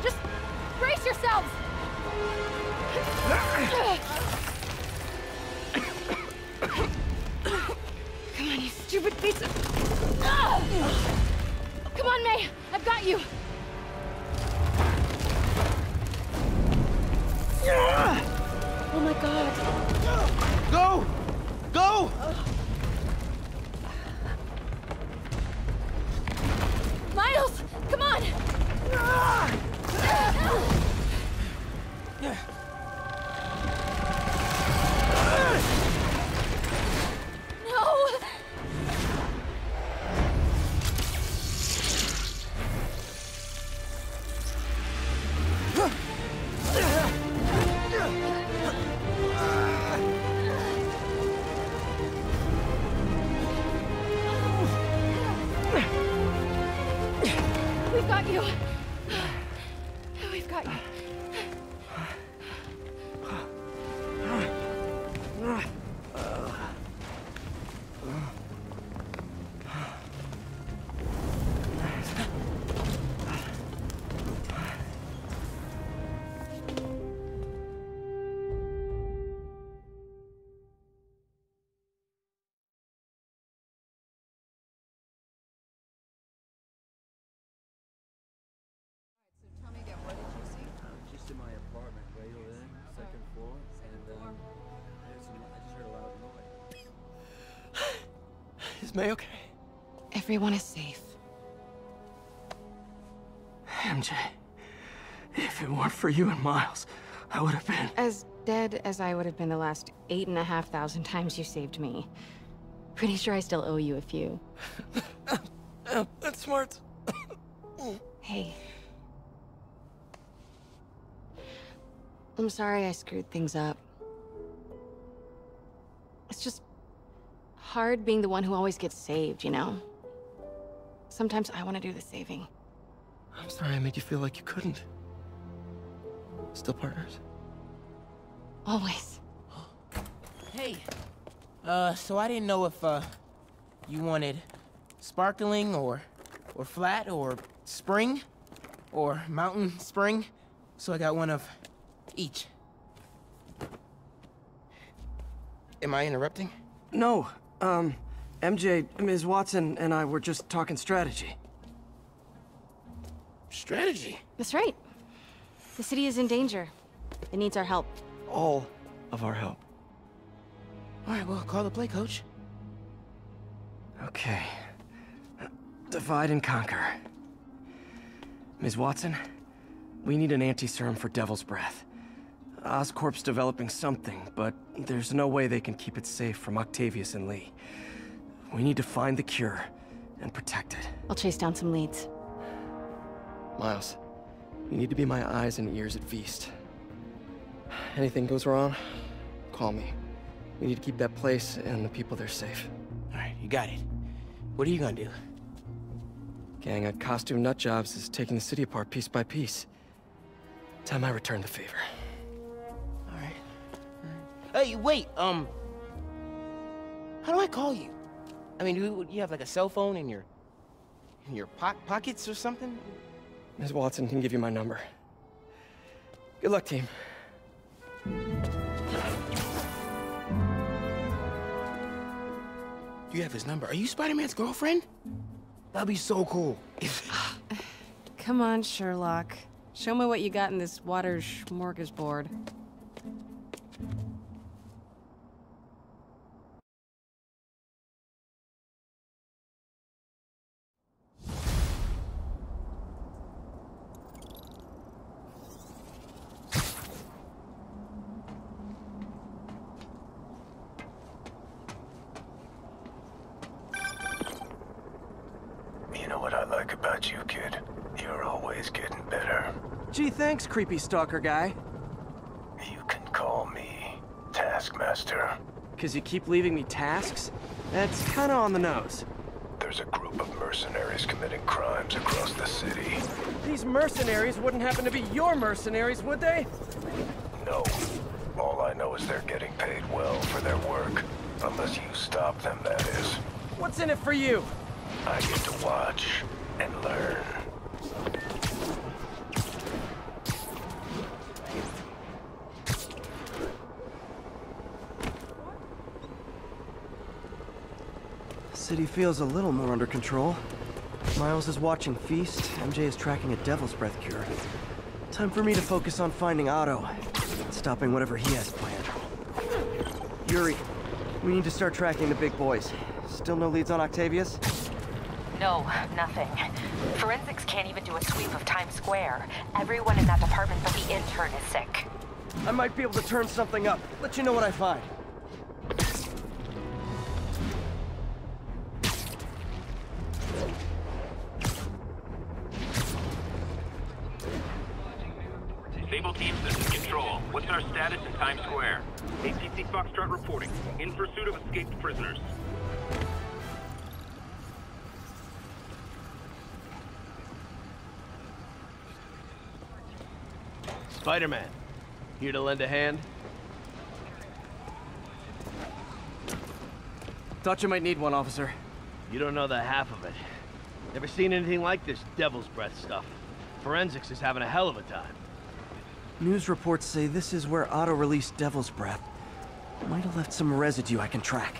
Just brace yourselves! Come on, you stupid piece of... Come on, May! I've got you! Oh my god. Go! Go! Miles! Come on! No! We've got you. We've got you. Just in my apartment, right over there, second floor, and I just heard a loud noise. Is May okay? Everyone is safe. MJ, if it weren't for you and Miles, I would have been... As dead as I would have been the last 8,500 times you saved me. Pretty sure I still owe you a few. That's smart. Hey. I'm sorry I screwed things up. It's just hard being the one who always gets saved, you know? Sometimes I want to do the saving. I'm sorry I made you feel like you couldn't. Still partners? Always. Hey. So I didn't know if, you wanted sparkling or flat or spring or mountain spring. So I got one of each. Am I interrupting? No. MJ, Ms. Watson, and I were just talking strategy. Strategy? That's right. The city is in danger. It needs our help. All of our help. All right, well, call the play, coach. Okay. Divide and conquer. Ms. Watson, we need an anti-serum for Devil's Breath. Oscorp's developing something, but there's no way they can keep it safe from Octavius and Lee. We need to find the cure and protect it. I'll chase down some leads. Miles, you need to be my eyes and ears at Feast. Anything goes wrong, call me. We need to keep that place and the people there safe. All right, you got it. What are you gonna do? Gang at Costume Nutjobs is taking the city apart piece by piece. Time I return the favor. All right. Hey, wait, how do I call you? I mean, do you have like a cell phone in your pockets or something? Ms. Watson can give you my number. Good luck, team. You have his number. Are you Spider-Man's girlfriend? That'd be so cool. Come on, Sherlock. Show me what you got in this water smorgasbord. You know what I like about you, kid? You're always getting better. Gee, thanks, creepy stalker guy. You can call me Taskmaster. 'Cause you keep leaving me tasks? That's kinda on the nose. There's a group group of mercenaries committing crimes across the city. These mercenaries wouldn't happen to be your mercenaries, would they? No. All I know is they're getting paid well for their work. Unless you stop them, that is. What's in it for you? I get to watch and learn. City feels a little more under control. Miles is watching Feast, MJ is tracking a Devil's Breath cure. Time for me to focus on finding Otto, and stopping whatever he has planned. Yuri, we need to start tracking the big boys. Still no leads on Octavius? No, nothing. Forensics can't even do a sweep of Times Square. Everyone in that department but the intern is sick. I might be able to turn something up. Let you know what I find. Sable team, this is Control. What's our status in Times Square? ATC Foxtrot reporting. In pursuit of escaped prisoners. Spider-Man, here to lend a hand? Thought you might need one, officer. You don't know the half of it. Never seen anything like this Devil's Breath stuff. Forensics is having a hell of a time. News reports say this is where Otto released Devil's Breath. Might have left some residue I can track.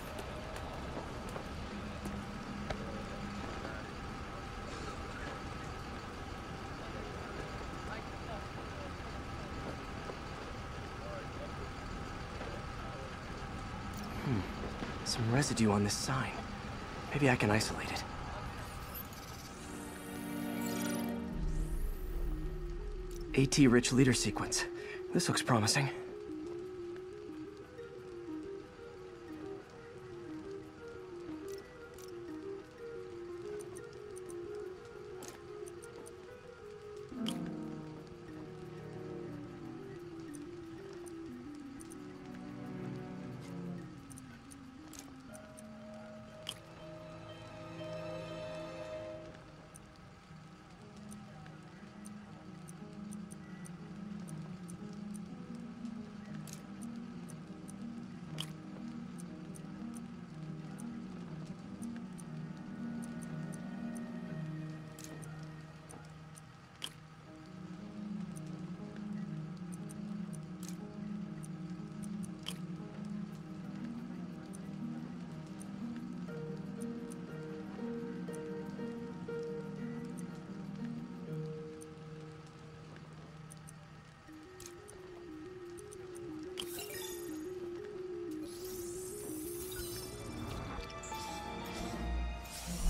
Some residue on this sign. Maybe I can isolate it. AT-rich leader sequence. This looks promising.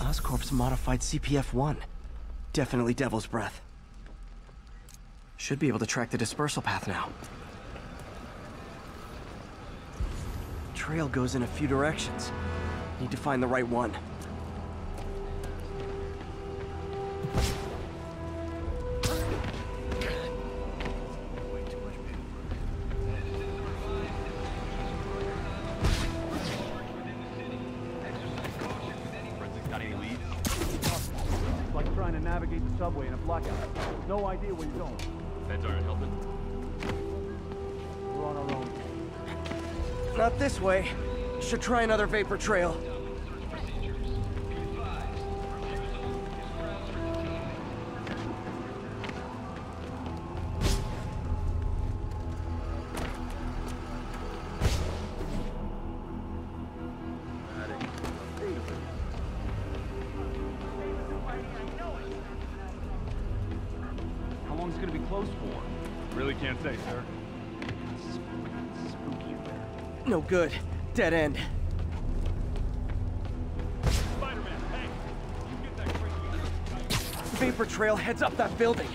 Oscorp's modified CPF-1. Definitely Devil's Breath. Should be able to track the dispersal path now. Trail goes in a few directions. Need to find the right one. Subway in a blackout. No idea where you're going. Feds aren't helping. We're on our own. Not this way. Should try another vapor trail. Gonna be closed for? Really can't say, sir. Spooky. No good. Dead end. Spider-Man, hey! You get that crazy... Vapor trail heads up that building.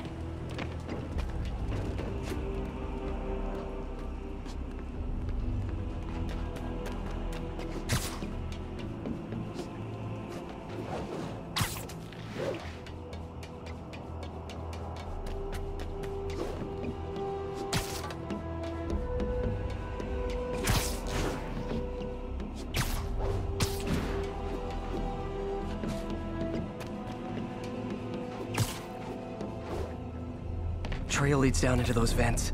trail leads down into those vents.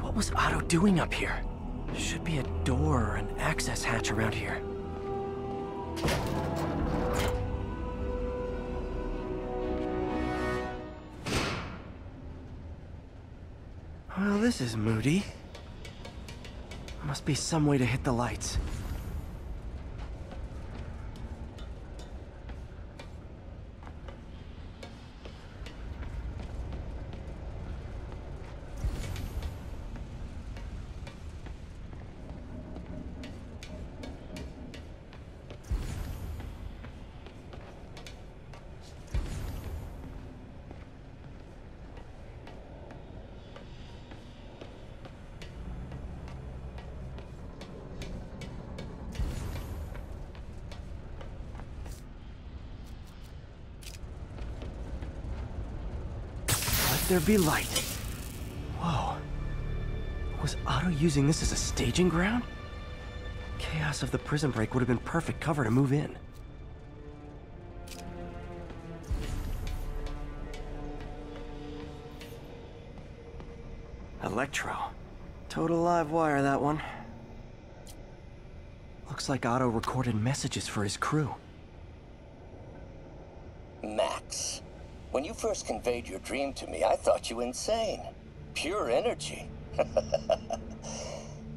What was Otto doing up here? Should be a door or an access hatch around here. Well, this is moody. Must be some way to hit the lights. There be light. Whoa. Was Otto using this as a staging ground? Chaos of the prison break would have been perfect cover to move in. Electro. Total live wire, that one. Looks like Otto recorded messages for his crew. Max. When you first conveyed your dream to me, I thought you insane. Pure energy.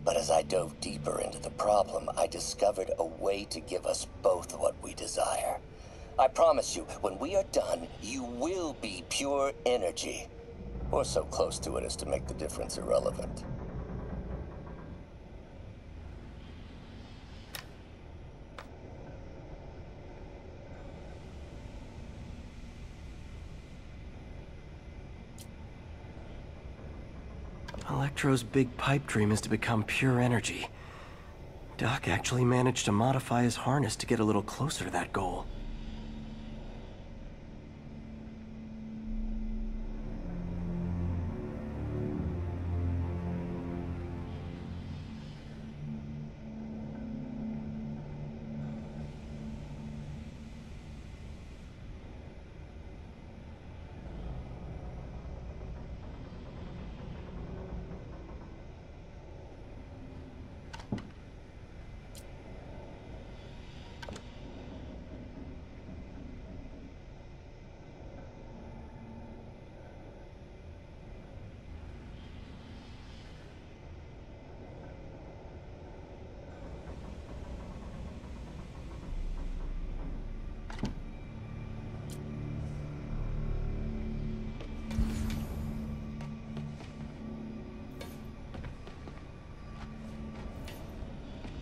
But as I dove deeper into the problem, I discovered a way to give us both what we desire. I promise you, when we are done, you will be pure energy. Or so close to it as to make the difference irrelevant. Electro's big pipe dream is to become pure energy. Doc actually managed to modify his harness to get a little closer to that goal.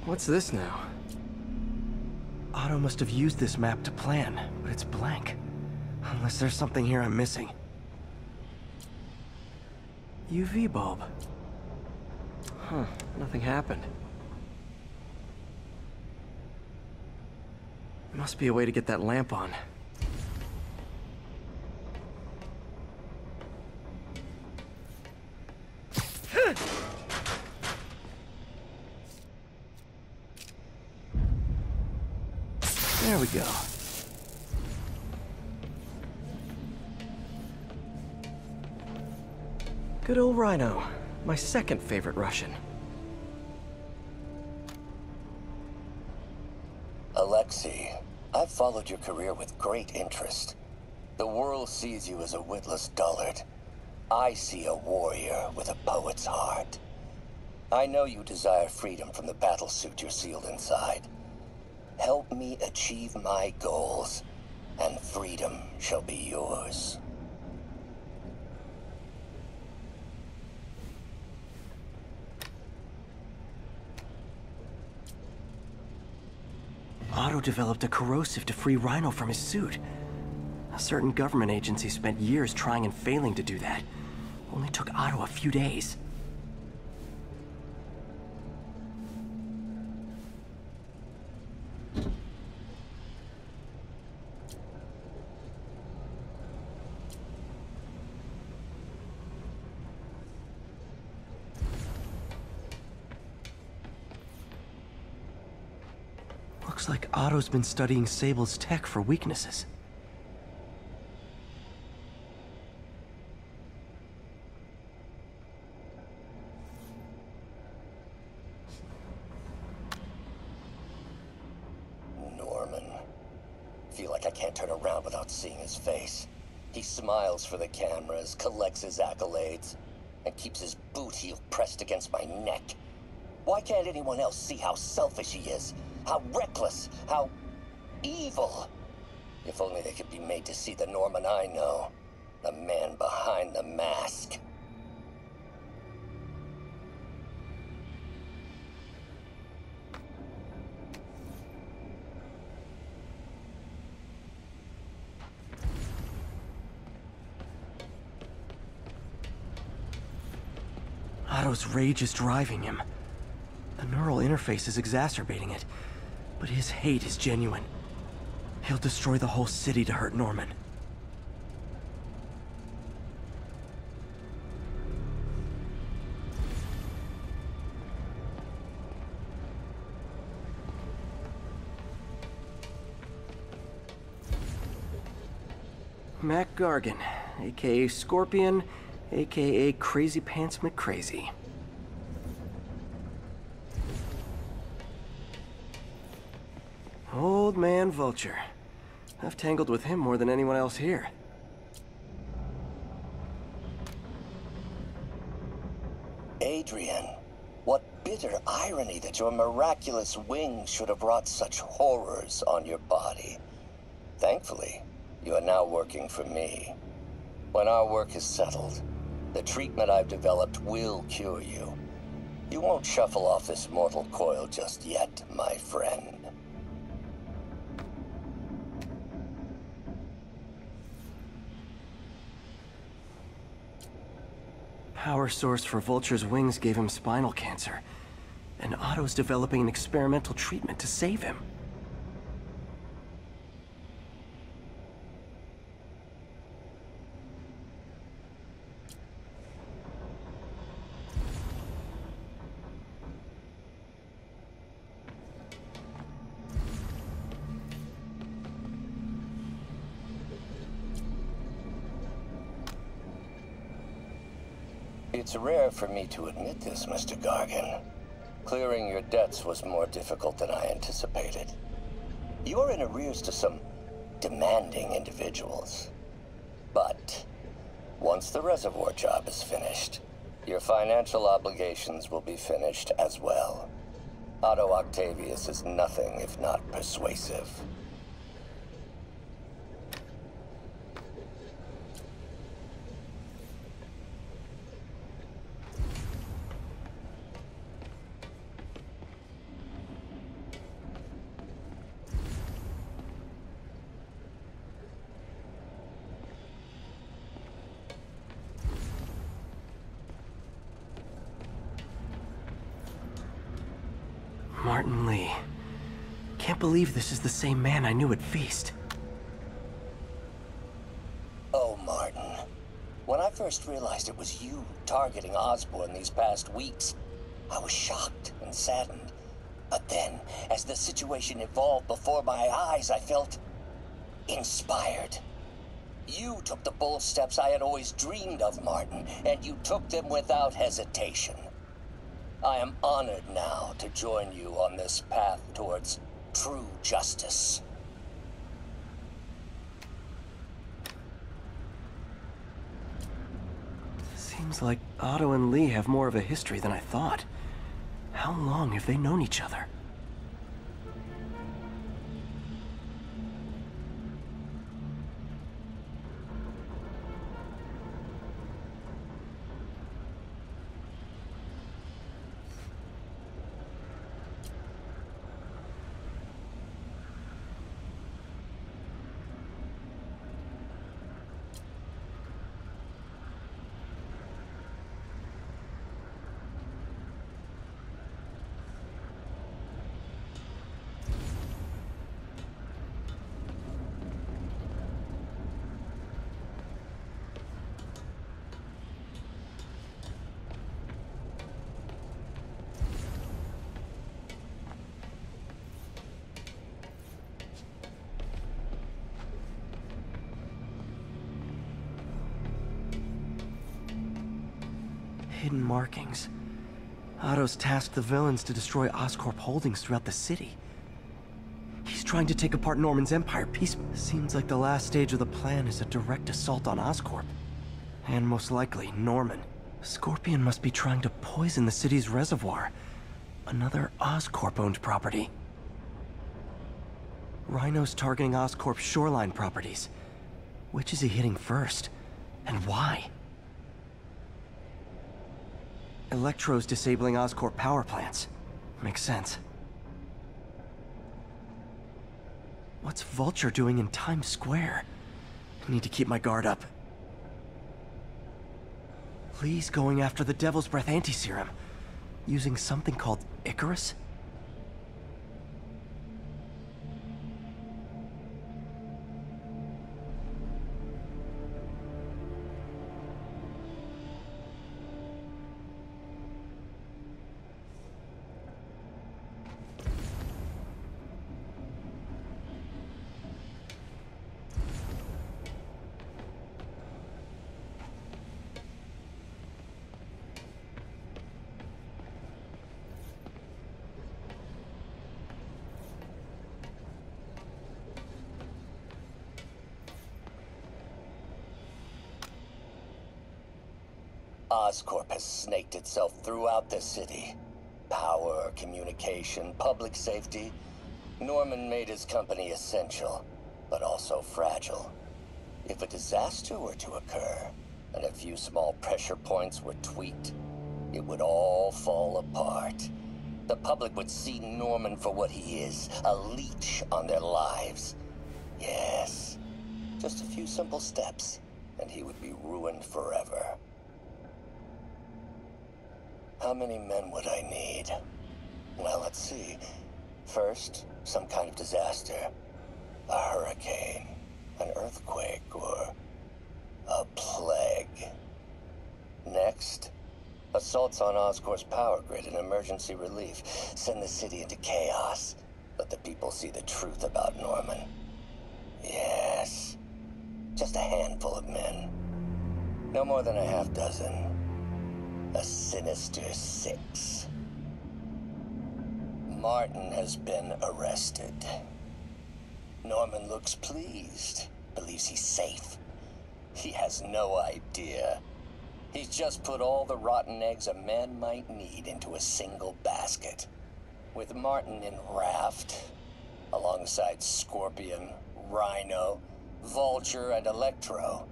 What's this now? Otto must have used this map to plan, but it's blank. Unless there's something here I'm missing. UV bulb. Huh, nothing happened. Must be a way to get that lamp on. There we go. Good old Rhino. My second favorite Russian. Alexei, I've followed your career with great interest. The world sees you as a witless dullard. I see a warrior with a poet's heart. I know you desire freedom from the battlesuit you're sealed inside. Help me achieve my goals, and freedom shall be yours. Otto developed a corrosive to free Rhino from his suit. A certain government agency spent years trying and failing to do that. Only took Otto a few days. Looks like Otto's been studying Sable's tech for weaknesses. feel like I can't turn around without seeing his face. He smiles for the cameras, collects his accolades, and keeps his boot heel pressed against my neck. Why can't anyone else see how selfish he is? How reckless? How evil? If only they could be made to see the Norman I know. The man behind the mask. Otto's rage is driving him. The neural interface is exacerbating it, but his hate is genuine. He'll destroy the whole city to hurt Norman. Mac Gargan, aka Scorpion, aka Crazy Pants McCrazy. Old man Vulture. I've tangled with him more than anyone else here. Adrian, what bitter irony that your miraculous wings should have wrought such horrors on your body. Thankfully, you are now working for me. When our work is settled, the treatment I've developed will cure you. You won't shuffle off this mortal coil just yet, my friend. Power source for Vulture's wings gave him spinal cancer, and Otto's developing an experimental treatment to save him. It's rare for me to admit this, Mr. Gargan. Clearing your debts was more difficult than I anticipated. You're in arrears to some demanding individuals. But once the reservoir job is finished, your financial obligations will be finished as well. Otto Octavius is nothing if not persuasive. Martin Lee. Can't believe this is the same man I knew at Feast. Oh, Martin. When I first realized it was you targeting Osborn these past weeks, I was shocked and saddened. But then, as the situation evolved before my eyes, I felt inspired. You took the bold steps I had always dreamed of, Martin, and you took them without hesitation. I am honored now to join you on this path towards true justice. Seems like Otto and Lee have more of a history than I thought. How long have they known each other? Hidden markings. Otto's tasked the villains to destroy Oscorp holdings throughout the city. He's trying to take apart Norman's empire piecemeal. Seems like the last stage of the plan is a direct assault on Oscorp. And most likely, Norman. Scorpion must be trying to poison the city's reservoir. Another Oscorp-owned property. Rhino's targeting Oscorp's shoreline properties. Which is he hitting first? And why? Electro's disabling Oscorp power plants. Makes sense. What's Vulture doing in Times Square? I need to keep my guard up. Lee's going after the Devil's Breath anti-serum, using something called Icarus? Oscorp has snaked itself throughout the city. Power, communication, public safety. Norman made his company essential, but also fragile. If a disaster were to occur, and a few small pressure points were tweaked, it would all fall apart. The public would see Norman for what he is, a leech on their lives. Yes, just a few simple steps, and he would be ruined forever. How many men would I need? Well, let's see. First, some kind of disaster. A hurricane, an earthquake, or a plague. Next, assaults on Oscorp's power grid and emergency relief. Send the city into chaos. Let the people see the truth about Norman. Yes, just a handful of men. No more than a half dozen. A sinister 6. Martin has been arrested. Norman looks pleased, believes he's safe. He has no idea. He's just put all the rotten eggs a man might need into a single basket. With Martin in raft, alongside Scorpion, Rhino, Vulture, and Electro,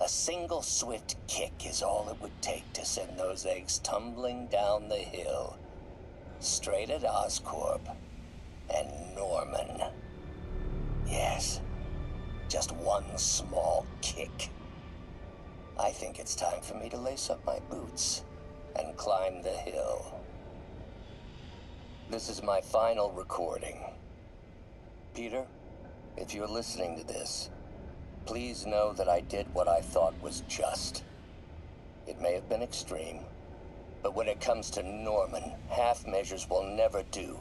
a single swift kick is all it would take to send those eggs tumbling down the hill. Straight at Oscorp and Norman. Yes, just one small kick. I think it's time for me to lace up my boots and climb the hill. This is my final recording. Peter, if you're listening to this, please know that I did what I thought was just. It may have been extreme, but when it comes to Norman, half measures will never do.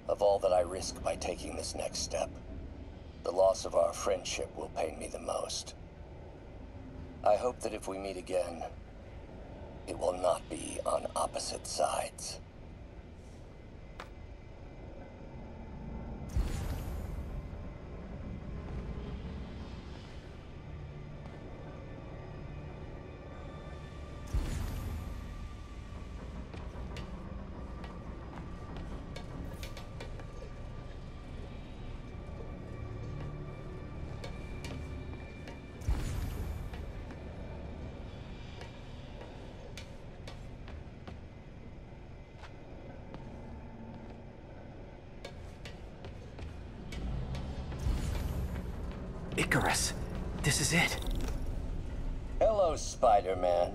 Of all that I risk by taking this next step, the loss of our friendship will pain me the most. I hope that if we meet again, it will not be on opposite sides. Icarus. This is it. Hello, Spider-Man.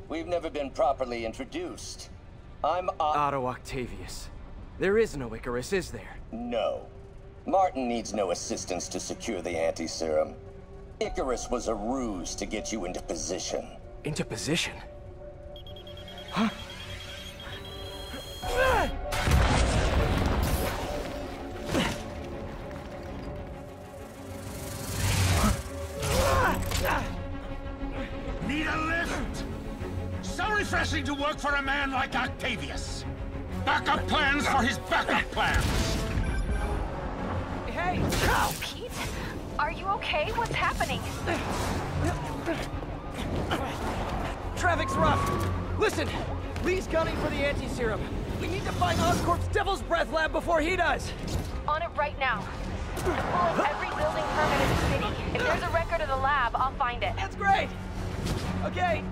We've never been properly introduced. I'm Otto Octavius. There is no Icarus, is there? No. Martin needs no assistance to secure the anti-serum. Icarus was a ruse to get you into position. Into position? Huh? Need a lift? So refreshing to work for a man like Octavius. Backup plans for his backup plans. Hey! Ow! Pete? Are you okay? What's happening? Traffic's rough. Listen, Lee's gunning for the anti-serum. We need to find Oscorp's Devil's Breath lab before he does. On it right now. I'm pulling every building permit in the city. If there's a record of the lab, I'll find it. That's great. Okay,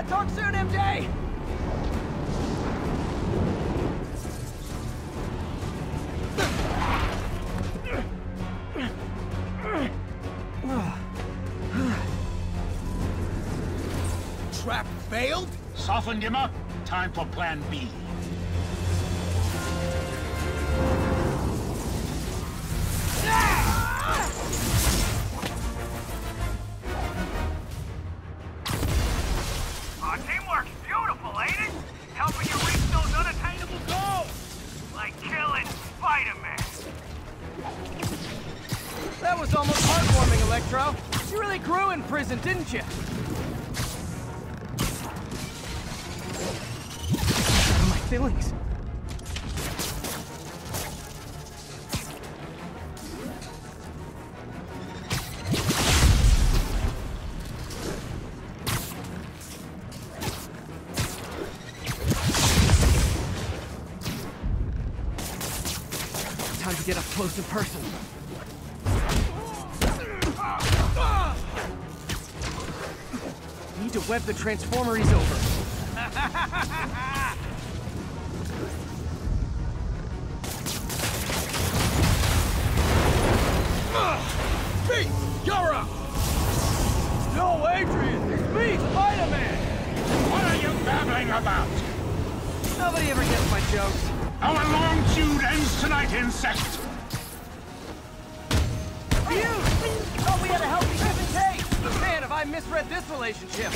talk soon, MJ. Trap failed? Softened him up. Time for plan B. Teamwork's beautiful, ain't it? Helping you reach those unattainable goals. Like killing Spider-Man. That was almost heartwarming, Electro. You really grew in prison, didn't you? Out of my feelings. Time to get up close and personal. Need to web the transformer he's over. Pete, you're up! No, Adrian! It's me, Spider-Man! What are you babbling about? Nobody ever gets my jokes. Our long feud ends tonight, insect! You! Thought we had a healthy give and take! Man, have I misread this relationship!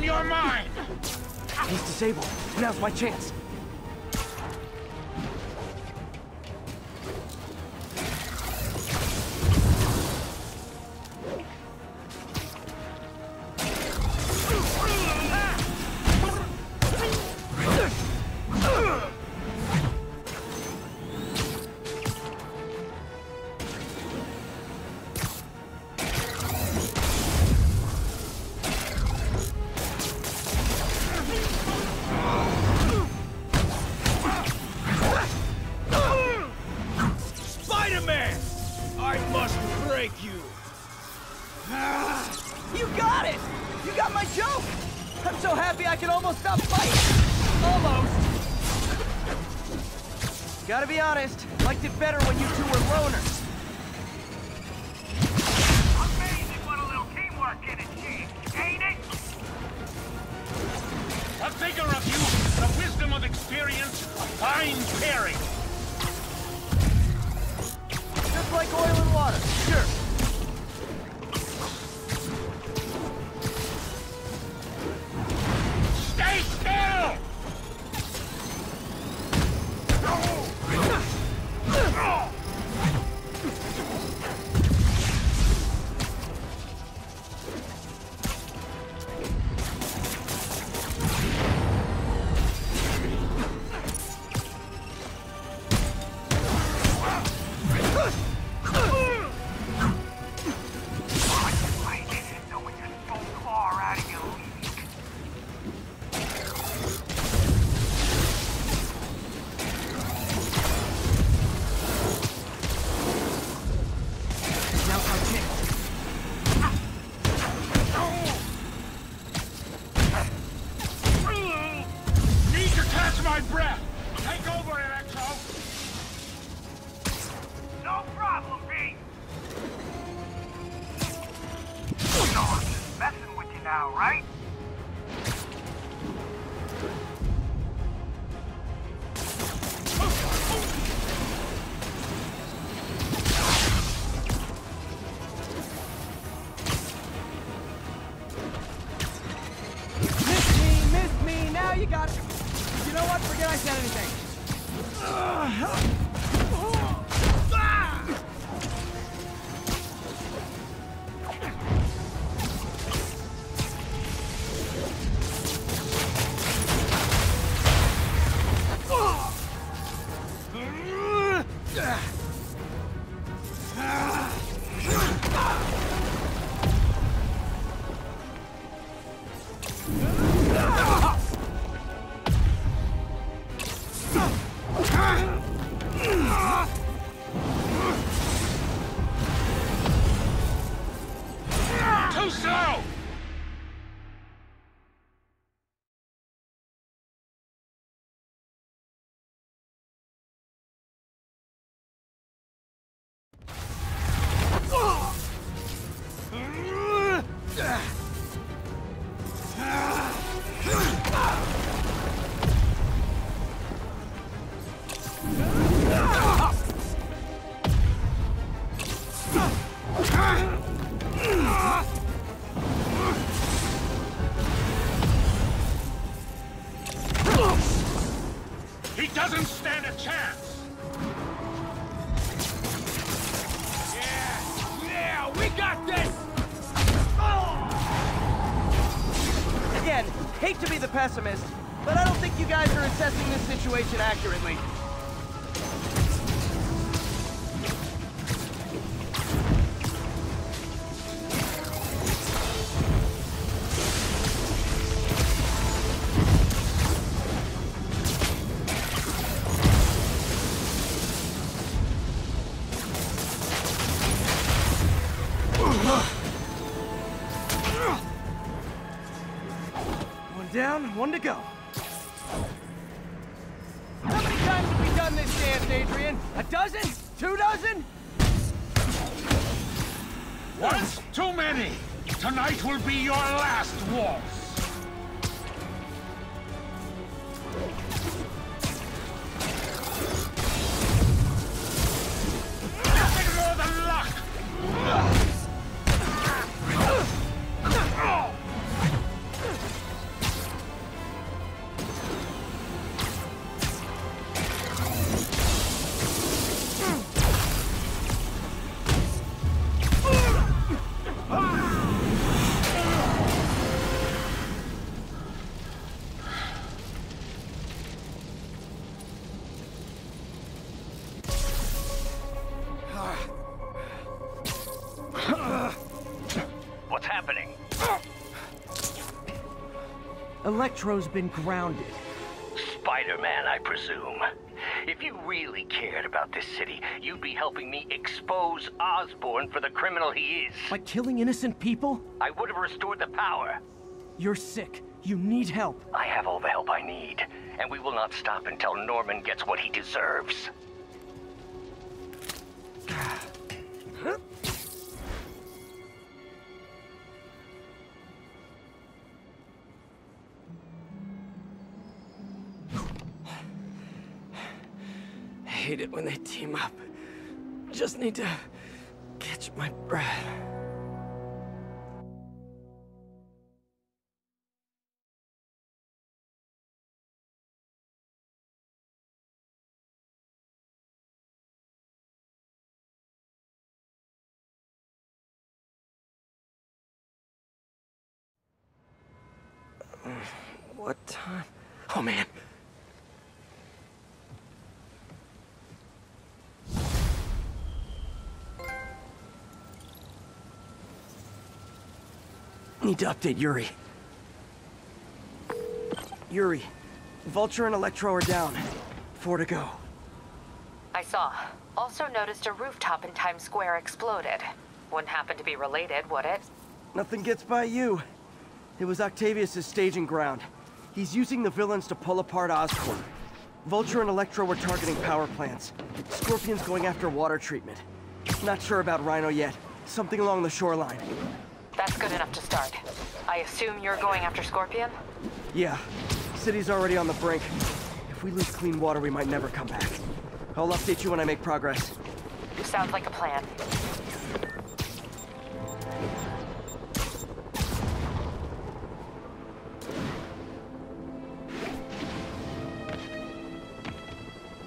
You're mine! He's disabled. Now's my chance. You got it! You got my joke! I'm so happy I can almost stop fighting! Almost! Gotta be honest, liked it better when you two were loners. Amazing what a little teamwork can achieve, ain't it? A figure of youth, the wisdom of experience, a fine pairing. Just like oil and water, sure. Stay still! now, right? Missed me, now you got it. You know what, forget I said anything. Too slow! He doesn't stand a chance! Yeah, we got this! Again, hate to be the pessimist, but I don't think you guys are assessing this situation accurately. One down, one to go. How many times have we done this dance, Adrian? A dozen? 2 dozen? Once too many! Tonight will be your last waltz! Ignore the luck! What's happening? Electro's been grounded. Spider-Man, I presume. If you really cared about this city, you'd be helping me expose Osborn for the criminal he is. By killing innocent people? I would have restored the power. You're sick. You need help. I have all the help I need, and we will not stop until Norman gets what he deserves. I hate it when they team up. Just need to catch my breath. What time? Oh, man. Need to update Yuri. Yuri, Vulture and Electro are down. 4 to go. I saw. Also noticed a rooftop in Times Square exploded. Wouldn't happen to be related, would it? Nothing gets by you. It was Octavius' staging ground. He's using the villains to pull apart Oscorp. Vulture and Electro were targeting power plants. Scorpion's going after water treatment. Not sure about Rhino yet. Something along the shoreline. That's good enough to start. I assume you're going after Scorpion? Yeah. City's already on the brink. If we lose clean water, we might never come back. I'll update you when I make progress. Sounds like a plan.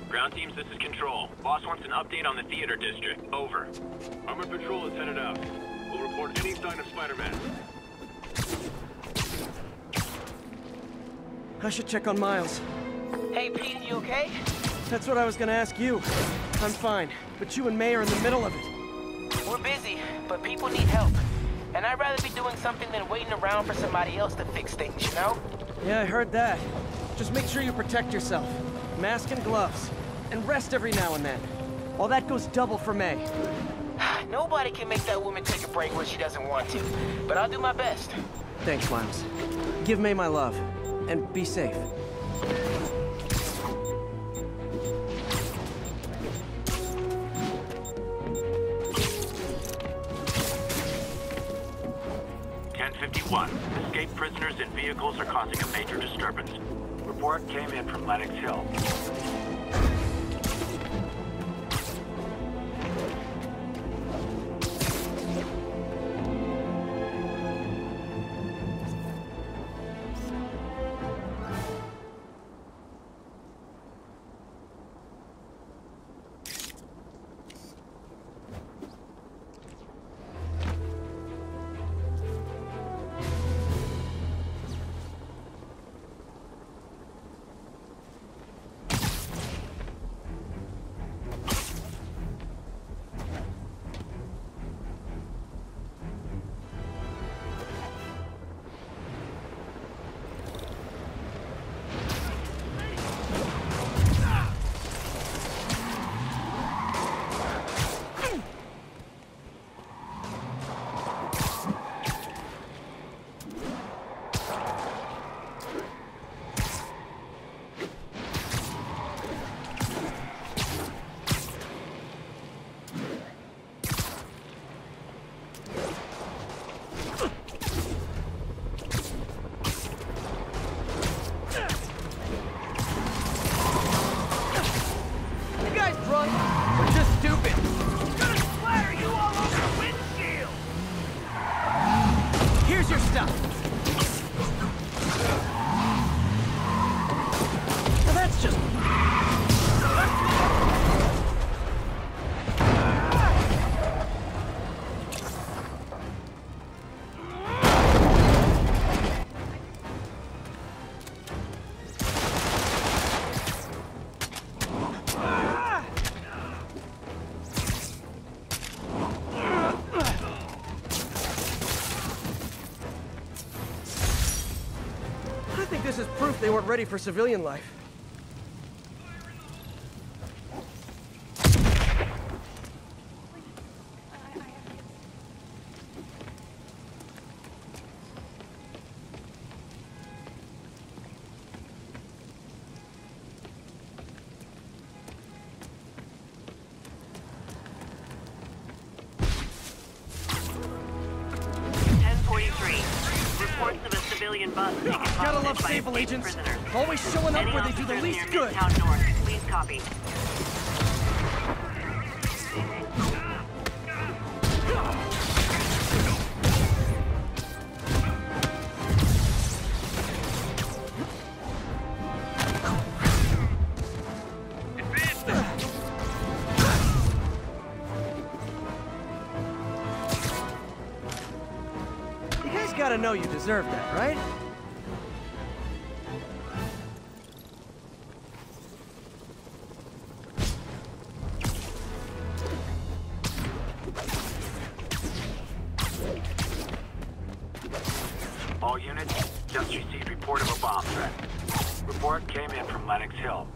Ground teams, this is Control. Boss wants an update on the theater district. Over. Armored Patrol is headed out. We'll report any sign of Spider-Man. I should check on Miles. Hey, Pete, you okay? That's what I was gonna ask you. I'm fine, but you and May are in the middle of it. We're busy, but people need help. And I'd rather be doing something than waiting around for somebody else to fix things, you know? Yeah, I heard that. Just make sure you protect yourself. Mask and gloves. And rest every now and then. All that goes double for May. Nobody can make that woman take a break when she doesn't want to. But I'll do my best. Thanks, Miles. Give May my love. And be safe. Escaped prisoners and vehicles are causing a major disturbance. Report came in from Lenox Hill. This is proof they weren't ready for civilian life. Gotta love Sable agents. Always showing up where they do the least good. North. Please copy. You guys gotta know you deserve that, right? All units, just received report of a bomb threat. Report came in from Lenox Hill.